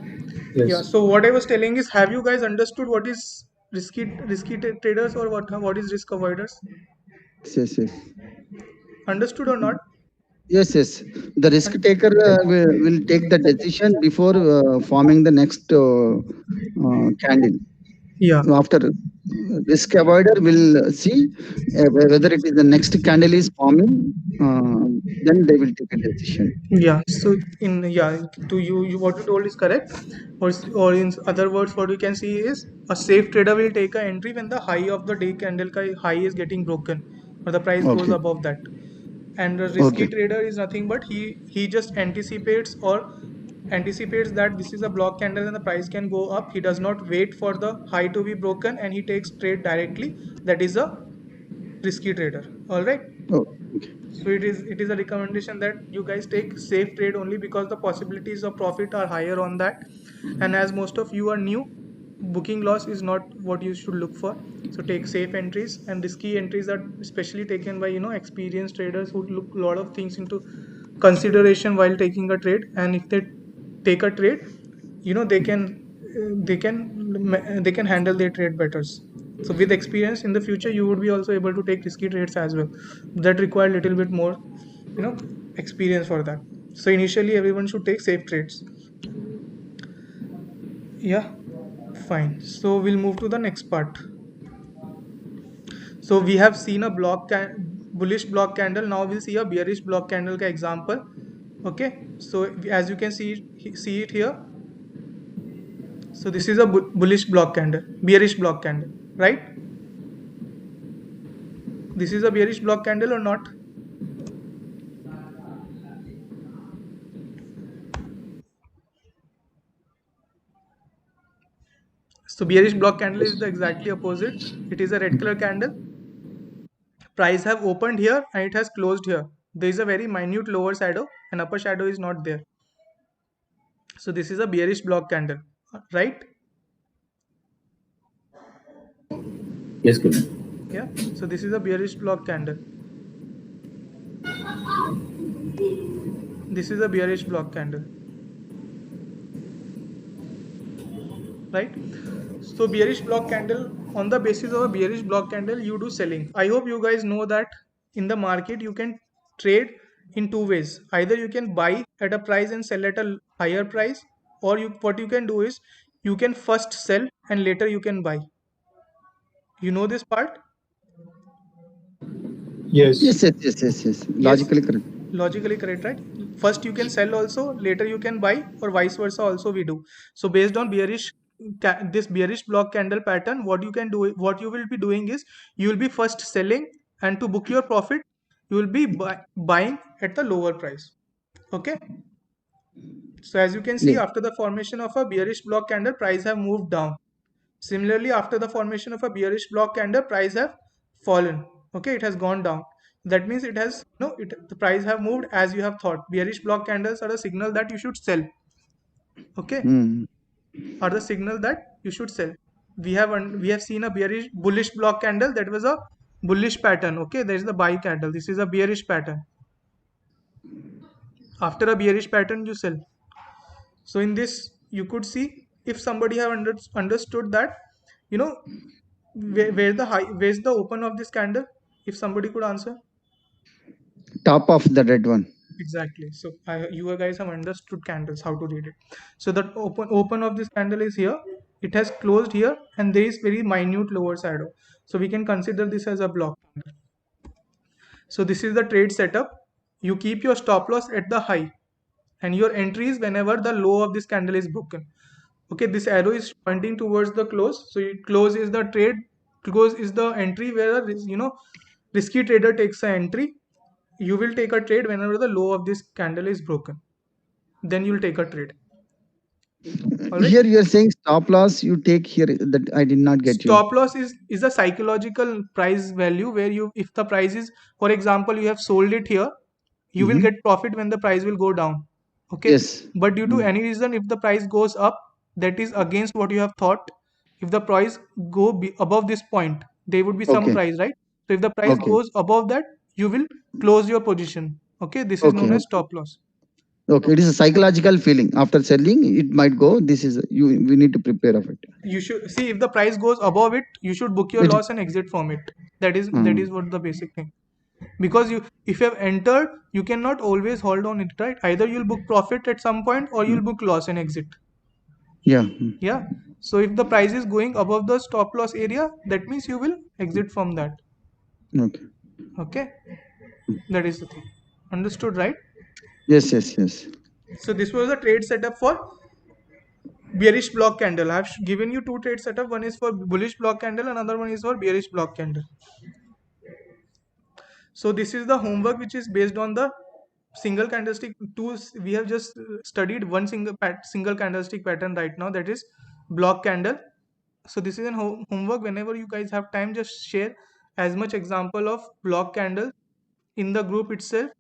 Yeah. Yes. So what I was telling is, have you guys understood what is traders, or what is risk avoiders? Yes, yes. Understood or not? Yes, yes. The risk taker will take the decision before forming the next candle. Yeah. After risk avoider will see whether it is the next candle is forming, then they will take a decision. Yeah. So to you what you told is correct. Or in other words, what we can see is a safe trader will take an entry when the high of the day candle high is getting broken, or the price goes Okay. above that. And a risky Okay. trader is nothing but he just anticipates that this is a block candle and the price can go up. He does not wait for the high to be broken, and he takes trade directly. That is a risky trader. All right. Oh, okay. So it is a recommendation that you guys take safe trade only, because the possibilities of profit are higher on that. And as most of you are new, booking loss is not what you should look for. So take safe entries, and risky entries are especially taken by experienced traders who look a lot of things into consideration while taking a trade. And if they take a trade, they can handle their trade better. So with experience in the future, you would be also able to take risky trades as well. That require a little bit more experience for that. So initially everyone should take safe trades. Yeah, fine. So we'll move to the next part. So we have seen a bullish block candle. Now we'll see a bearish block candle ka example. Okay, so as you can see it here. So this is a bullish block candle, bearish block candle, right? This is a bearish block candle or not? So bearish block candle is the exactly opposite. It is a red color candle. Price have opened here and it has closed here. There is a very minute lower shadow, and upper shadow is not there. So this is a bearish block candle, right? Yes, good. Yeah. So this is a bearish block candle. This is a bearish block candle, right? So bearish block candle, on the basis of a bearish block candle, you do selling. I hope you guys know that in the market you can trade in two ways. Either you can buy at a price and sell at a higher price, or what you can do is you can first sell and later you can buy. You know this part? Yes. Yes, yes, yes, yes, yes. Logically correct. Logically correct, right? First you can sell also, later you can buy, or vice versa also we do. So based on this bearish block candle pattern, what you will be doing is you will be first selling, and to book your profit you will be buying at the lower price. Okay. So as you can see, Yeah. after the formation of a bearish block candle, price have moved down. Similarly, after the formation of a bearish block candle, price have fallen. Okay, it has gone down. That means it has no it the price have moved as you have thought. Bearish block candles are a signal that you should sell. Okay, Hmm. are the signal that you should sell. We have seen a bullish block candle, that was a bullish pattern. Okay, there is the buy candle. This is a bearish pattern. After a bearish pattern, you sell. So in this, you could see, if somebody have understood that, you know where's the open of this candle, if somebody could answer. Top of the red one. Exactly. So you guys have understood candles, how to read it. So the open of this candle is here. It has closed here, and there is very minute lower shadow. So we can consider this as a block candle. So this is the trade setup. You keep your stop loss at the high and your entries whenever the low of this candle is broken. Okay, this arrow is pointing towards the close. So close is the trade, close is the entry where risky trader takes an entry. You will take a trade whenever the low of this candle is broken. Then you'll take a trade. All right. Here you are saying stop loss you take here. That I did not get you. Stop loss is a psychological price value where if the price is, for example, you have sold it here, you will get profit when the price will go down. Okay. Yes. But due to any reason, if the price goes up, that is against what you have thought. If the price go above this point, there would be some Okay. price, right? So if the price Okay. goes above that, you will close your position. Okay. This is known Okay. as stop loss. Okay, it is a psychological feeling. After selling, it might go. This is you. We need to prepare of it. You should see if the price goes above it, you should book your It- loss and exit from it. That is what the basic thing. Because if you have entered, you cannot always hold on it, right? Either you'll book profit at some point or you'll book loss and exit. Yeah. Yeah. So if the price is going above the stop loss area, that means you will exit from that. Okay. Okay. That is the thing. Understood, right? Yes. Yes. Yes. So this was the trade setup for bearish block candle. I have given you two trade setup. One is for bullish block candle, another one is for bearish block candle. So this is the homework which is based on the single candlestick tools. We have just studied one single candlestick pattern right now, that is block candle. So this is an homework. Whenever you guys have time, just share as much example of block candle in the group itself,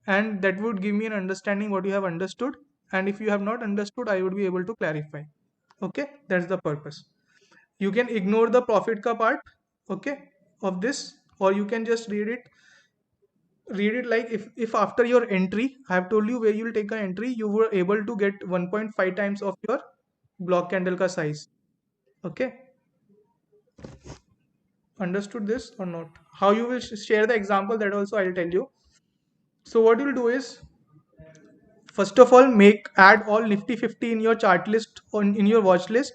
and that would give me an understanding what you have understood, and if you have not understood, I would be able to clarify. Okay, that's the purpose. You can ignore the profit ka part, okay, of this, or you can just read it like if after your entry, I have told you where you will take an entry, you were able to get 1.5 times of your block candle ka size. Okay, understood this or not? How you will share the example, that also I'll tell you. So what you'll do is, first of all, add all Nifty 50 in your chart list in your watch list.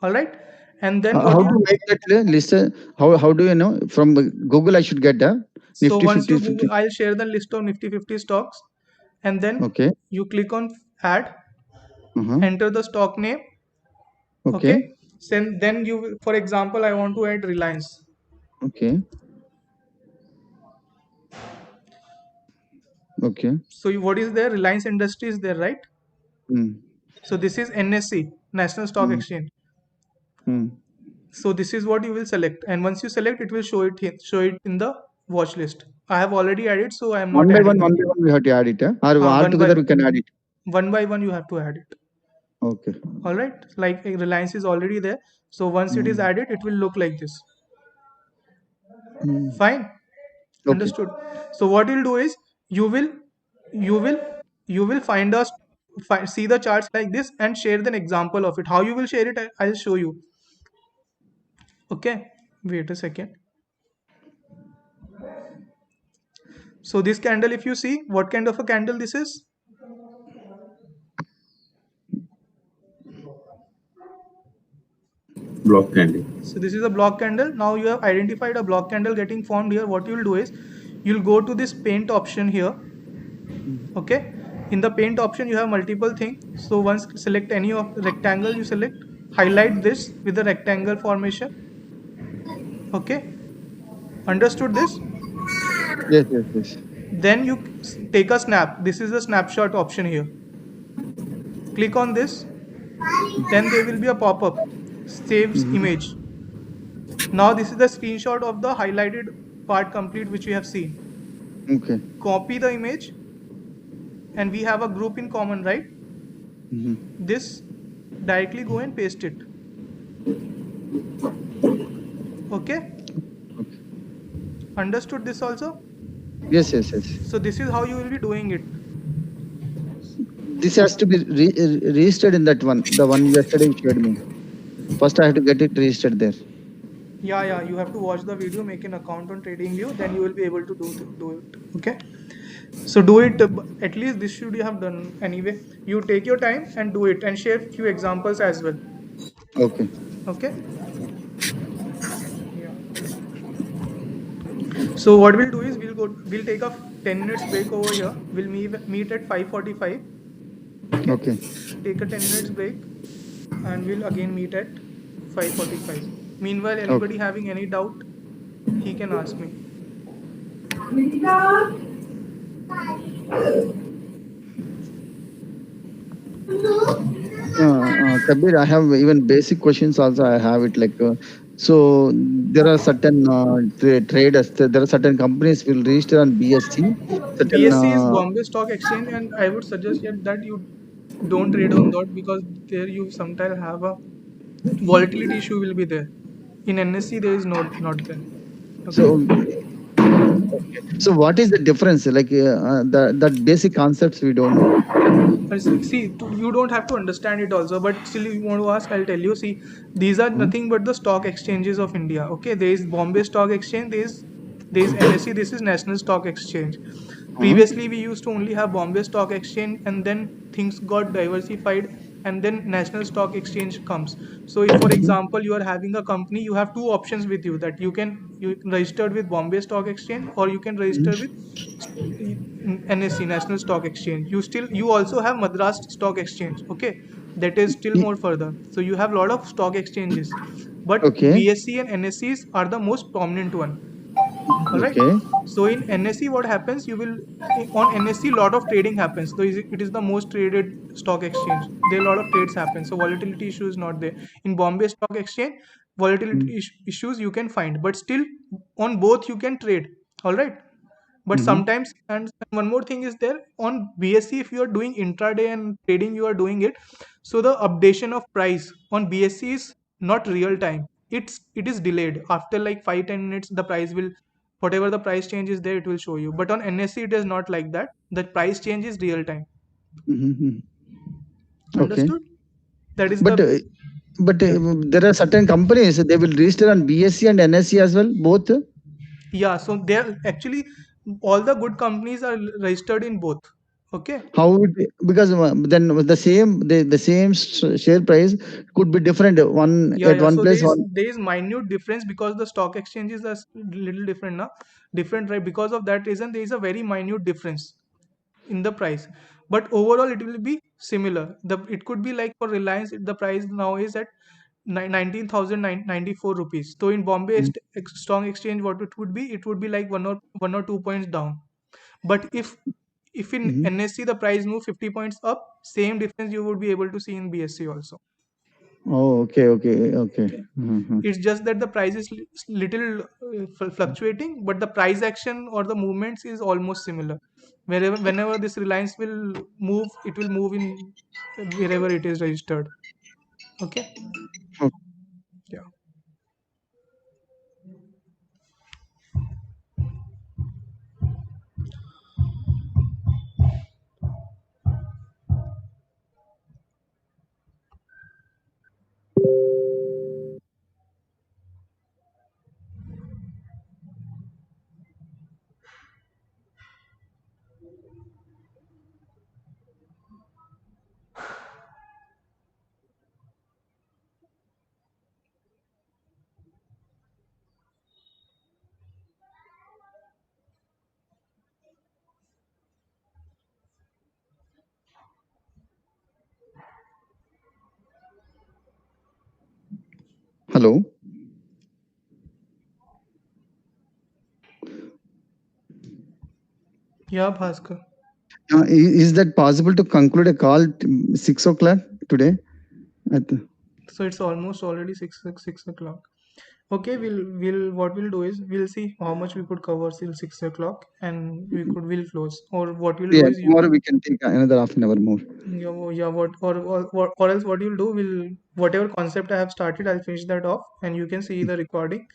All right, and then How to make that list? How do you know? From Google, I should get the so Nifty once 50. you Google, I'll share the list of Nifty 50 stocks, and then Okay. you click on add, Uh-huh. enter the stock name. Okay. Then you, for example, I want to add Reliance. Okay. Okay. So what is there? Reliance Industry is there, right? Mm. So this is NSE, National Stock Exchange. Mm. So this is what you will select, and once you select, it will show it in the watch list. I have already added, so I am not One by adding one, we have to add it. Or all one together by- we can add it. one by one you have to add it. Okay. All right, like Reliance is already there, so once it is added, it will look like this. Fine. Okay. Understood. So what you'll do is you will find us see the charts like this and share an example of it. How you will share it, I'll show you. Okay, wait a second. So this candle, if you see, what kind of a candle this is? Block candle. So this is a block candle. Now you have identified a block candle getting formed here. What you will do is you'll go to this paint option here. Okay, in the paint option you have multiple things. So once select any of rectangle, you select, highlight this with the rectangle formation. Okay, understood this? Yes. Yes. Yes. Then you take a snap. This is the snapshot option here. Click on this, then there will be a pop-up, saves image. Now this is the screenshot of the highlighted part complete which we have seen. Okay. Copy the image, and we have a group in common, right? This, directly go and paste it. Okay, understood this also? Yes. Yes. Yes. So this is how you will be doing it. This has to be registered in that one. The one yesterday you showed me. First, I have to get it registered there. Yeah, you have to watch the video, make an account on TradingView, then you will be able to do it. Okay, so do it. At least this should you have done anyway. You take your time and do it, and share few examples as well. Okay. Okay. Yeah. So what we'll do is we'll take a 10 minutes break over here. We'll meet at 5:45. Okay. Okay. Take a 10 minutes break and we'll again meet at 5:45. Meanwhile, Okay. anybody having any doubt, he can ask me. Kabir, I have even basic questions also. I have it like so. There are certain traders. There are certain companies will register on BSC. Certain BSC is Bombay Stock Exchange, and I would suggest that you don't trade on that because there you sometimes have a volatility issue will be there. In NSC, there is not there. Okay. so so what is the difference? Like that basic concepts we don't know. See, you don't have to understand it also, but still, if you want to ask, I'll tell you. See, these are Hmm? nothing but the stock exchanges of India. Okay, there is Bombay Stock Exchange, there is NSE, this is National Stock Exchange. Uh-huh. Previously, we used to only have Bombay Stock Exchange, and then things got diversified, and then National Stock Exchange comes. So, if for Hmm? example you are having a company, you have two options with you, that you registered with Bombay Stock Exchange, or you can register with NSE, National Stock Exchange. You also have Madras Stock Exchange. Okay, that is still Y- more further. So you have a lot of stock exchanges, but Okay. BSE and NSEs are the most prominent one. All right. Okay. So in NSE, what happens? On NSE, lot of trading happens. So it is the most traded stock exchange. There are a lot of trades happen. So volatility issue is not there. In Bombay Stock Exchange, Mm-hmm. volatility issues you can find, but still on both you can trade. All right. But Mm-hmm. sometimes, and one more thing is there on BSC, if you are doing intraday and trading, you are doing it. So the updation of price on BSC is not real time. It is delayed. After like 5-10 minutes, the price will, whatever the price change is there, it will show you. But on NSE, it is not like that. The price change is real time. Mm-hmm. Okay. Understood? That is But the yeah. there are certain companies they will register on BSC and NSC as well, both. Yeah, so they're actually all the good companies are registered in both. Okay. How because then the same share price could be different one Yeah, at yeah. one So place one. there is minute difference because the stock exchanges are little different now. Different, right? Because of that reason, there is a very minute difference in the price. But overall, it will be similar. It could be like for Reliance, the price now is at 19,094 rupees. So in Bombay Stock Exchange, what it would be? It would be like one or 2 points down. But if in Mhm. NSC the price move 50 points up, same difference you would be able to see in BSC also. Oh, okay, okay, okay. Okay. Mhm. It's just that the price is little fluctuating, but the price action or the movements is almost similar. Whenever this Reliance will move, it will move in wherever it is registered. Okay. Okay. Yeah. Hello. Yeah, Bhaskar. Is that possible to conclude a call 6 o'clock today? At the, So it's almost already 6 o'clock. Okay, we'll what we'll do is we'll see how much we could cover till 6 o'clock, and we'll close. Or what we'll do yeah, is you tomorrow can. we can take another half an hour more. Yeah, yeah, or else what you'll do will, whatever concept I have started, I'll finish that off, and you can see the recording,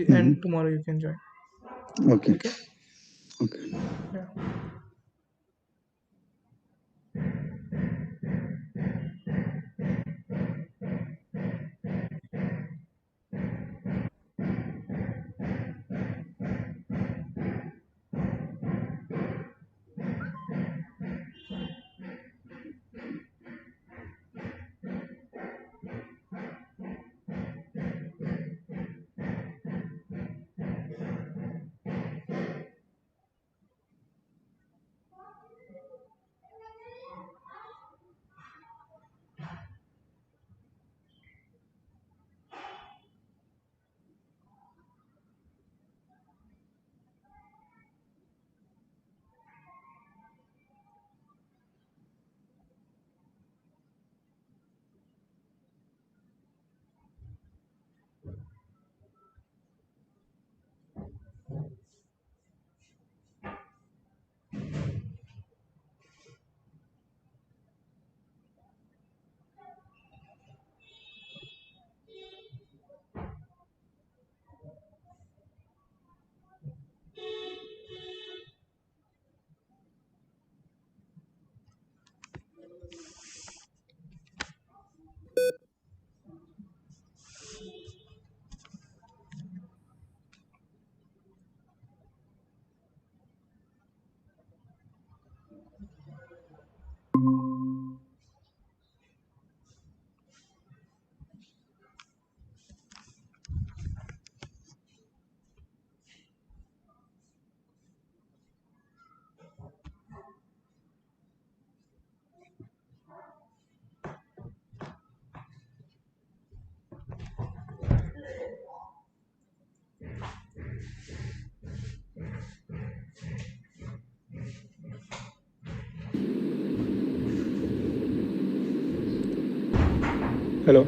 Hmm. and tomorrow you can join. Okay. Okay. Okay. Yeah. Hello.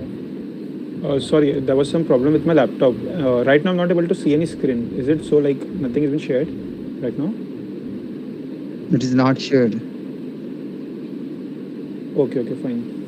Sorry, there was some problem with my laptop. Right now, I'm not able to see any screen. Is it so like nothing has been shared right now? It is not shared. Okay, okay, fine.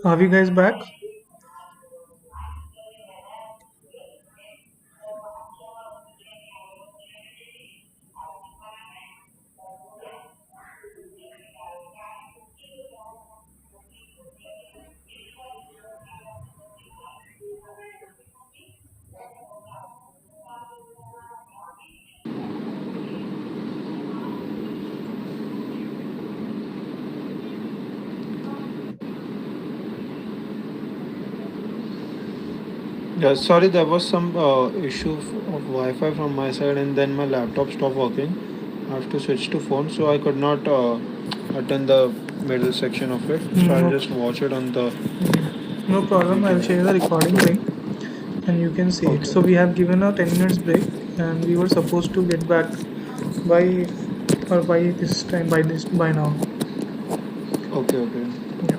Are we guys back? Yeah, sorry, there was some issue of Wi-Fi from my side, and then my laptop stopped working. I have to switch to phone, so I could not attend the middle section of it. So I'll No, just watch it on the no problem. I'll share the recording link and you can see it. okay. So we have given a 10 minutes break and we were supposed to get back by by this time by now. Okay, okay. Yeah.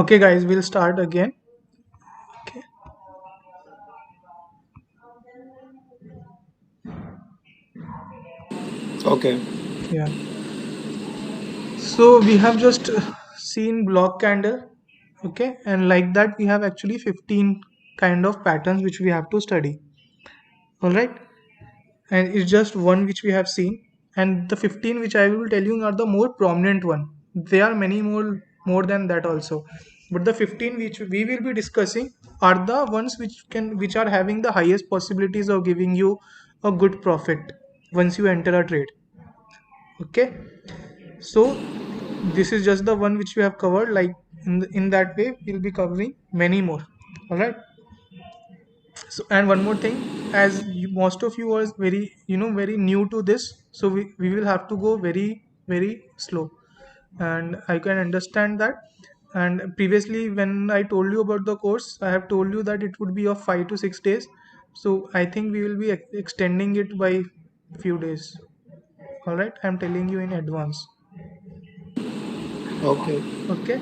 Okay guys, we'll start again. Okay. Okay. Yeah. So we have just seen block candle. Okay, and like that we have actually 15 kind of patterns which we have to study. All right, and it's just one which we have seen, and the 15 which I will tell you are the more prominent one. There are many more than that also, but the 15 which we will be discussing are the ones which are having the highest possibilities of giving you a good profit once you enter a trade. Okay, so this is just the one which we have covered. Like in that way we'll be covering many more. All right. So, and one more thing, as most of you are very, very new to this, so we will have to go very, very slow. And I can understand that. And previously, when I told you about the course, I have told you that it would be of 5 to 6 days. So I think we will be extending it by few days. All right, I'm telling you in advance. Okay. Okay.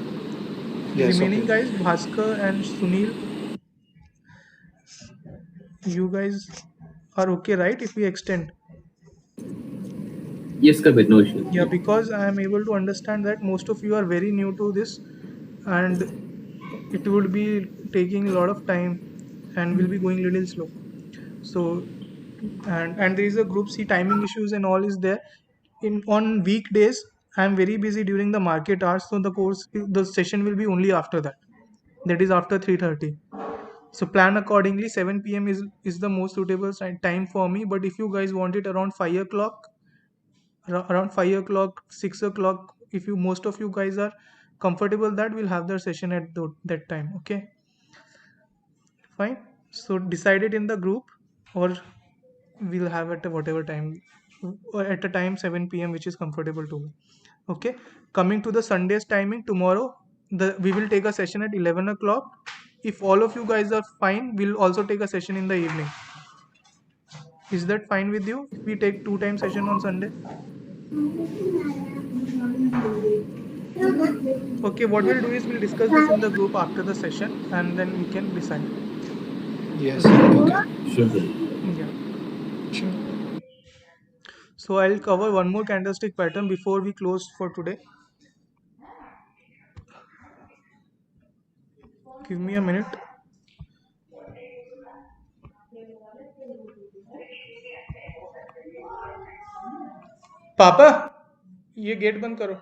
Yes, okay. Remaining guys, Bhaskar and Sunil, you guys are okay, right? If we extend. Yes, Kabir, no issue. Yeah, because I am able to understand that most of you are very new to this and it would be taking a lot of time and will be going little slow. So and there is a group C timing issues and all is there. In on weekdays, I am very busy during the market hours, so the session will be only after that. That is after 3:30. So plan accordingly. 7 p.m. is the most suitable time for me. But if you guys want it around 5 o'clock, around 5 o'clock, 6 o'clock, if you most of you guys are comfortable, that we'll have the session at that time. Okay, fine. So decide it in the group, or we'll have it at whatever time, or at a time 7 p.m. which is comfortable to me. Okay, coming to the Sunday's timing, tomorrow we will take a session at 11 o'clock. If all of you guys are fine, we'll also take a session in the evening. Is that fine with you if we take 2 time session on Sunday? Okay, what we'll do is we'll discuss this in the group after the session and then we can decide. Yes, Okay. okay. Sure, Kabir. Yeah. Sure. So I'll cover one more candlestick pattern before we close for today. Give me a minute. पापा ये gate बंद करो.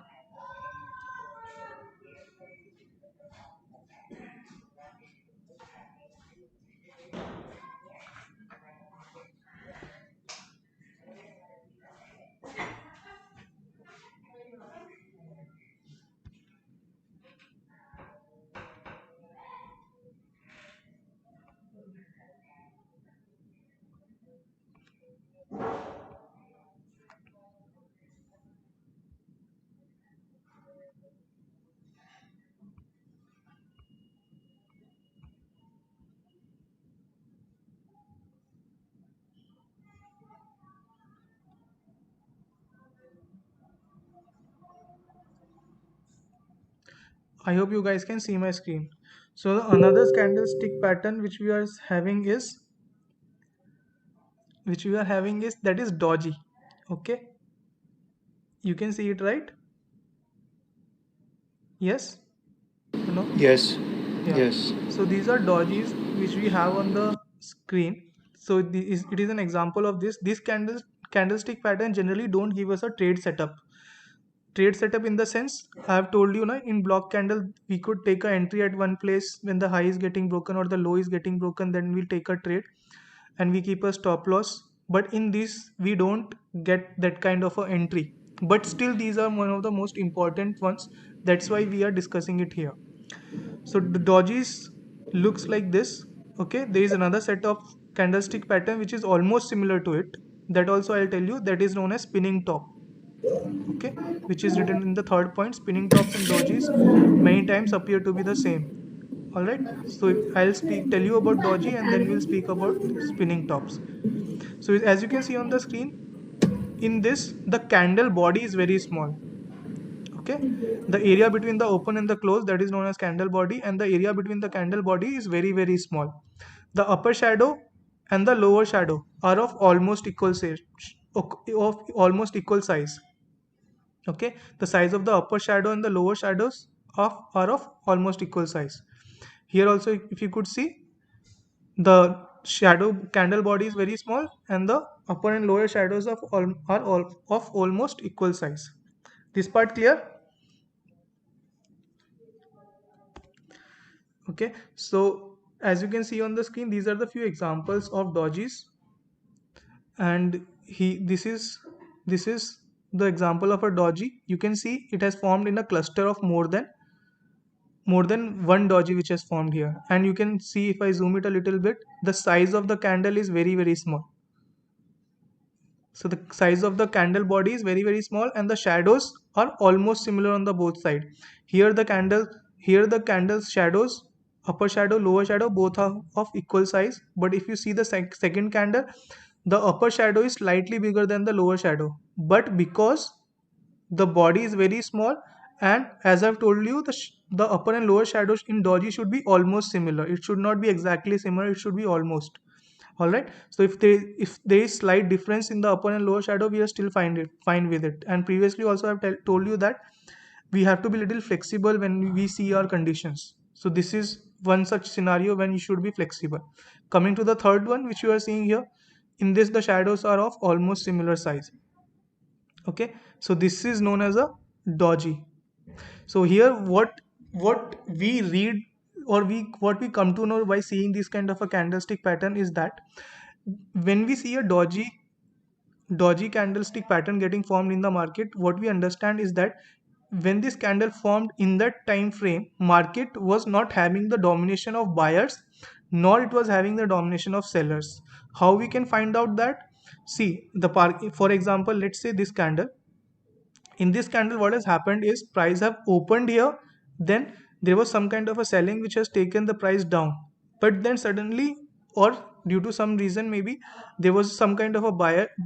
I hope you guys can see my screen. So another candlestick pattern which we are having is that is doji. Okay, you can see it, right? Yes or no? Yes. Yeah. Yes. So these are dojis which we have on the screen. So it is an example of this. This candlestick pattern generally don't give us a trade setup. Trade setup in the sense I have told you, in block candle we could take a entry at one place when the high is getting broken or the low is getting broken, then we'll take a trade and we keep a stop loss. But in this we don't get that kind of a entry. But still these are one of the most important ones. That's why we are discussing it here. So the dojis looks like this. Okay, there is another set of candlestick pattern which is almost similar to it. That also I'll tell you, that is known as spinning top. Okay, which is written in the third point. Spinning tops and dojis many times appear to be the same. All right. So I'll tell you about doji and then we'll speak about spinning tops. So as you can see on the screen, in this the candle body is very small. Okay, the area between the open and the close, that is known as candle body, and the area between the candle body is very small. The upper shadow and the lower shadow are of almost equal size. Okay, the size of the upper shadow and the lower shadows are of almost equal size. Here also if you could see, the shadow candle body is very small and the upper and lower shadows are all of almost equal size. This part clear? Okay, so as you can see on the screen, these are the few examples of dojis, and this is the example of a doji. You can see it has formed in a cluster of more than one doji which has formed here, and you can see if I zoom it a little bit, the size of the candle is very small. So the size of the candle body is very small and the shadows are almost similar on the both side. Here the candle's shadows, upper shadow, lower shadow, both are of equal size. But if you see the second candle, the upper shadow is slightly bigger than the lower shadow. But because the body is very small, and as I've told you, the upper and lower shadows in doji should be almost similar. It should not be exactly similar, it should be almost. All right, so if there is slight difference in the upper and lower shadow, we are still fine with it. And previously also I've told you that we have to be little flexible when we see our conditions. So this is one such scenario when you should be flexible. Coming to the third one which you are seeing here, in this the shadows are of almost similar size. Okay, so this is known as a doji. So here what we read, or what we come to know by seeing this kind of a candlestick pattern is that when we see a doji candlestick pattern getting formed in the market, what we understand is that when this candle formed in that time frame, market was not having the domination of buyers, nor it was having the domination of sellers. How we can find out that? See, for example, let's say this candle, in this candle what has happened is price have opened here, then there was some kind of a selling which has taken the price down, but then suddenly, or due to some reason, maybe there was some kind of a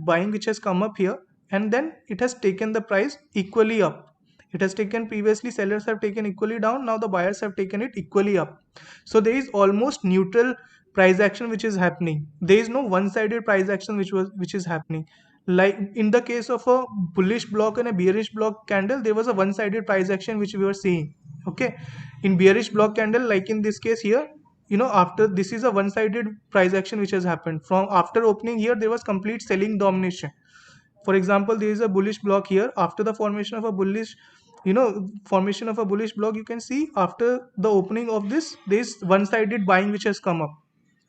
buying which has come up here, and then it has taken the price equally up. It has taken, previously sellers have taken equally down, now the buyers have taken it equally up. So there is almost neutral price action which is happening. There is no one sided price action which is happening. Like in the case of a bullish block and a bearish block candle, there was a one sided price action which we were seeing. Okay, in bearish block candle, like in this case here, after this is a one sided price action which has happened. From after opening here, there was complete selling domination. For example, there is a bullish block here. After the formation of a bullish block, you can see after the opening of this, there is one sided buying which has come up.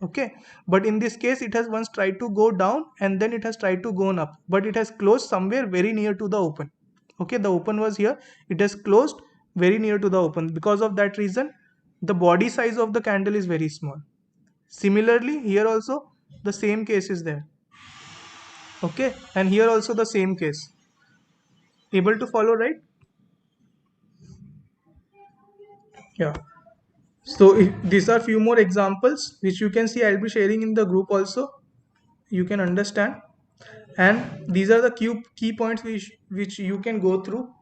Okay, but in this case it has once tried to go down and then it has tried to go up, but it has closed somewhere very near to the open. Okay, the open was here, it has closed very near to the open. Because of that reason, the body size of the candle is very small. Similarly, here also the same case is there. Okay, and here also the same case. Able to follow, right? Yeah. So these are few more examples which you can see. I'll be sharing in the group also. You can understand. And these are the key points which you can go through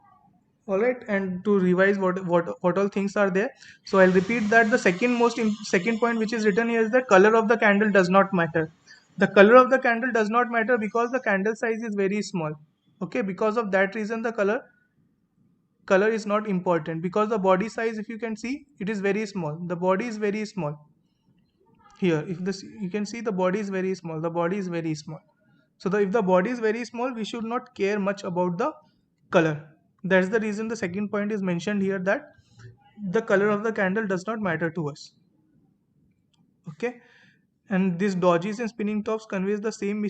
All right, and to revise what all things are there, so I'll repeat that the second point which is written here is that color of the candle does not matter. The color of the candle does not matter because the candle size is very small. Okay, because of that reason the color is not important, because the body size, if you can see, it is very small. The body is very small here. If this, you can see, the body is very small. The body is very small. So if the body is very small, we should not care much about the color. That's the reason the second point is mentioned here, that the color of the candle does not matter to us. Okay, and these dodges and spinning tops conveys the same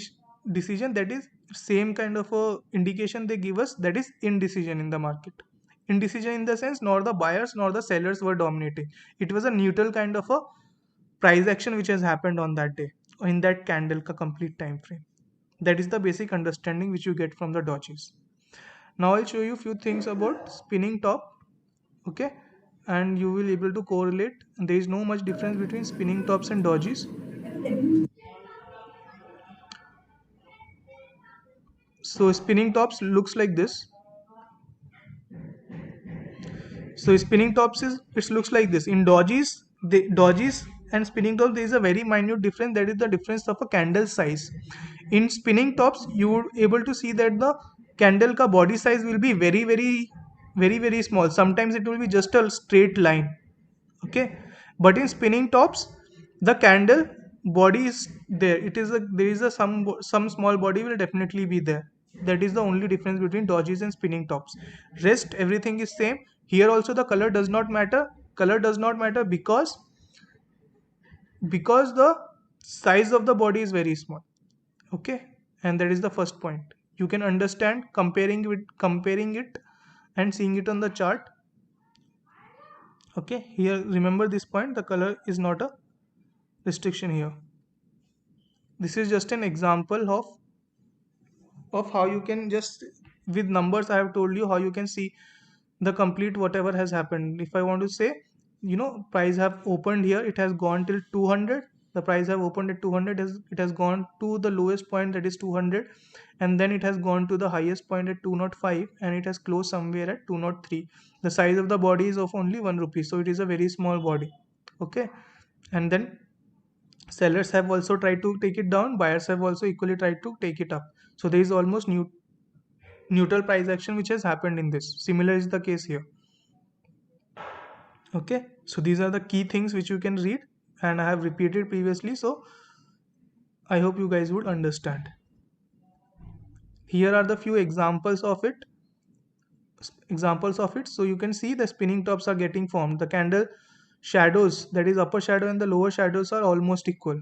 decision, that is same kind of a indication they give us, that is indecision in the market. Indecision in the sense, nor the buyers nor the sellers were dominating. It was a neutral kind of a price action which has happened on that day, or in that candle ka complete time frame. That is the basic understanding which you get from the dodges. Now I'll show you few things about spinning top. Okay, and you will able to correlate. There is no much difference between spinning tops and dodges. So spinning tops looks like this. So spinning tops is, it looks like this. In dodges, the dodges and spinning tops, there is a very minute difference, that is the difference of a candle size. In spinning tops, you would able to see that the candle ka body size will be very small. Sometimes it will be just a straight line. Okay, but in spinning tops, the candle body is there. It is a, there is a some small body will definitely be there. That is the only difference between dodges and spinning tops. Rest everything is same. Here also the color does not matter. Color does not matter because the size of the body is very small. Okay, and that is the first point. You can understand comparing it and seeing it on the chart. Okay, here remember this point, the color is not a restriction here. This is just an example of how you can just, with numbers I have told you how you can see the complete whatever has happened. If I want to say, price have opened here, it has gone till 200. The price have opened at 200, it has gone to the lowest point, that is 200, and then it has gone to the highest point at 205, and it has closed somewhere at 203. The size of the body is of only 1 rupee, so it is a very small body. Okay, and then sellers have also tried to take it down, buyers have also equally tried to take it up. So there is almost neutral price action which has happened in this. Similar is the case here. Okay, so these are the key things which you can read, and I have repeated previously, so I hope you guys would understand. Here are the few examples of it. So you can see the spinning tops are getting formed. The candle shadows, that is upper shadow and the lower shadows, are almost equal.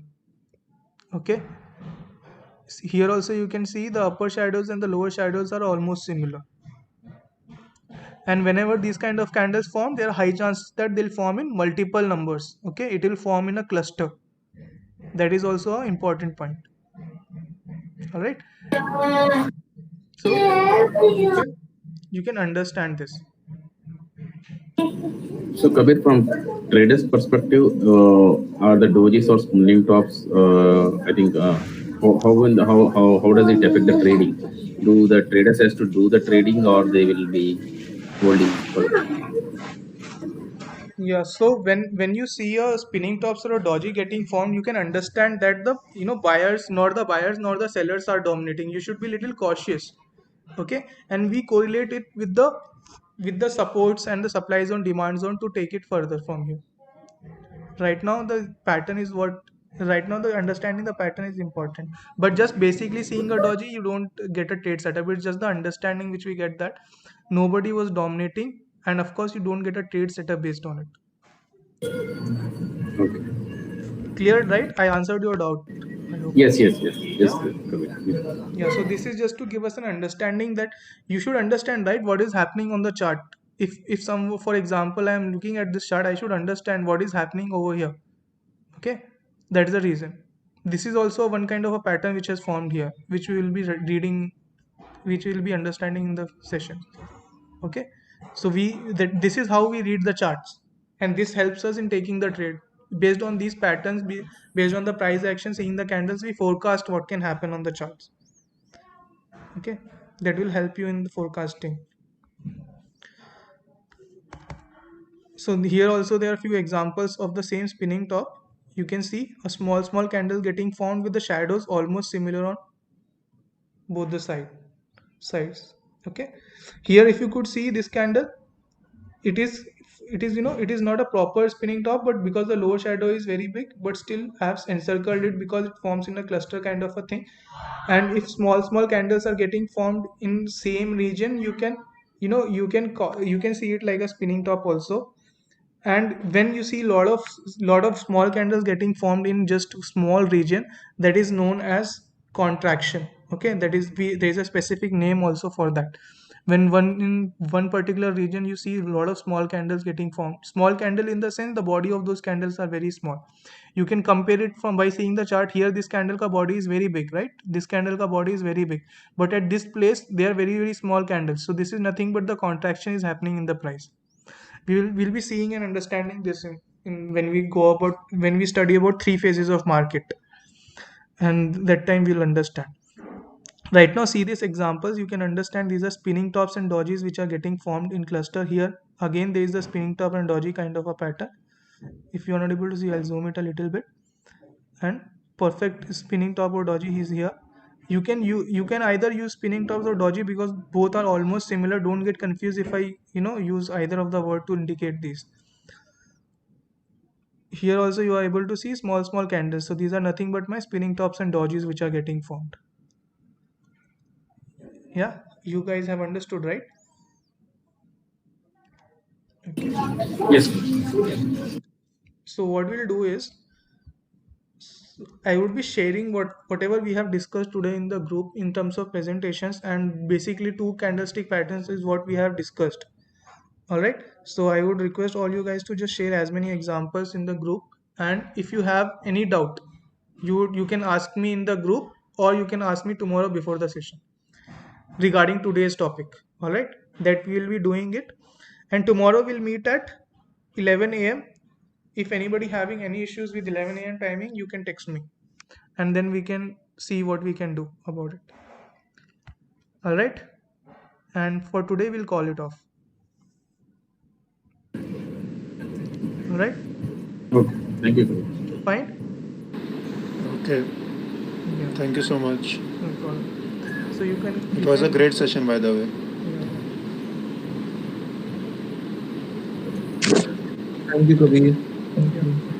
Okay, here also you can see the upper shadows and the lower shadows are almost similar. And whenever these kind of candles form, there are high chances that they'll form in multiple numbers. Okay, it will form in a cluster. That is also an important point. All right, so you can understand this. So, Kabir, from traders' perspective, are the dojis or spinning tops? I think how does it affect the trading? Do the traders has to do the trading, or they will be holding? Yeah, so when you see a spinning tops or a doji getting formed, you can understand that the buyers nor the sellers are dominating. You should be little cautious. Okay, and we correlate it with the supports and the supply zone, demand zone, to take it further from here. Right now the pattern is what right now the understanding the pattern is important, but just basically seeing a doji, you don't get a trade setup. It's just the understanding which we get, that nobody was dominating, and of course you don't get a trade setup based on it. Okay. Clear, right? I answered your doubt, I hope. Yes. Yeah. Kabir. Yeah. Yeah, so this is just to give us an understanding that you should understand, right, what is happening on the chart. If some, for example, I am looking at this chart, I should understand what is happening over here. Okay, that is the reason. This is also one kind of a pattern which has formed here, which we will be reading, which we will be understanding in the session. Okay, so this is how we read the charts, and this helps us in taking the trade. Based on these patterns, based on the price action, seeing the candles, we forecast what can happen on the charts. Okay, that will help you in the forecasting. So here also there are few examples of the same spinning top. You can see a small candle getting formed with the shadows almost similar on both the sides. Okay, here if you could see this candle, it is it is not a proper spinning top, but because the lower shadow is very big, but still I have encircled it because it forms in a cluster kind of a thing. And if small candles are getting formed in same region, you can you can see it like a spinning top also. And when you see lot of small candles getting formed in just small region, that is known as contraction. Okay, that is there is a specific name also for that. When one particular region you see a lot of small candles getting formed, small candle in the sense the body of those candles are very small. You can compare it from by seeing the chart here. This candle ka body is very big, right? This candle ka body is very big, but at this place they are very small candles. So this is nothing but the contraction is happening in the price. We'll be seeing and understanding this in when we study about three phases of market, and that time we'll understand. Right now, see these examples, you can understand these are spinning tops and dojis which are getting formed in cluster. Here again there is the spinning top and doji kind of a pattern. If you are not able to see, I'll zoom it a little bit. And perfect spinning top or doji is here. You can either use spinning tops or doji because both are almost similar. Don't get confused if I use either of the word to indicate these. Here also you are able to see small candles. So these are nothing but my spinning tops and dojis which are getting formed. Yeah, you guys have understood, right? Okay. Yes. So what we'll do is I would be sharing whatever we have discussed today in the group in terms of presentations, and basically two candlestick patterns is what we have discussed. All right. So I would request all you guys to just share as many examples in the group, and if you have any doubt, you can ask me in the group, or you can ask me tomorrow before the session regarding today's topic. All right, that we will be doing it, and tomorrow we'll meet at 11 a.m. If anybody having any issues with 11 a.m. timing, you can text me, and then we can see what we can do about it. All right, and for today we'll call it off. All right, Okay. Thank you. fine. Okay. Yeah, Thank you so much. no problem. So you can. It was a great session, by the way. Yeah. Thank you, Kabir. Yeah.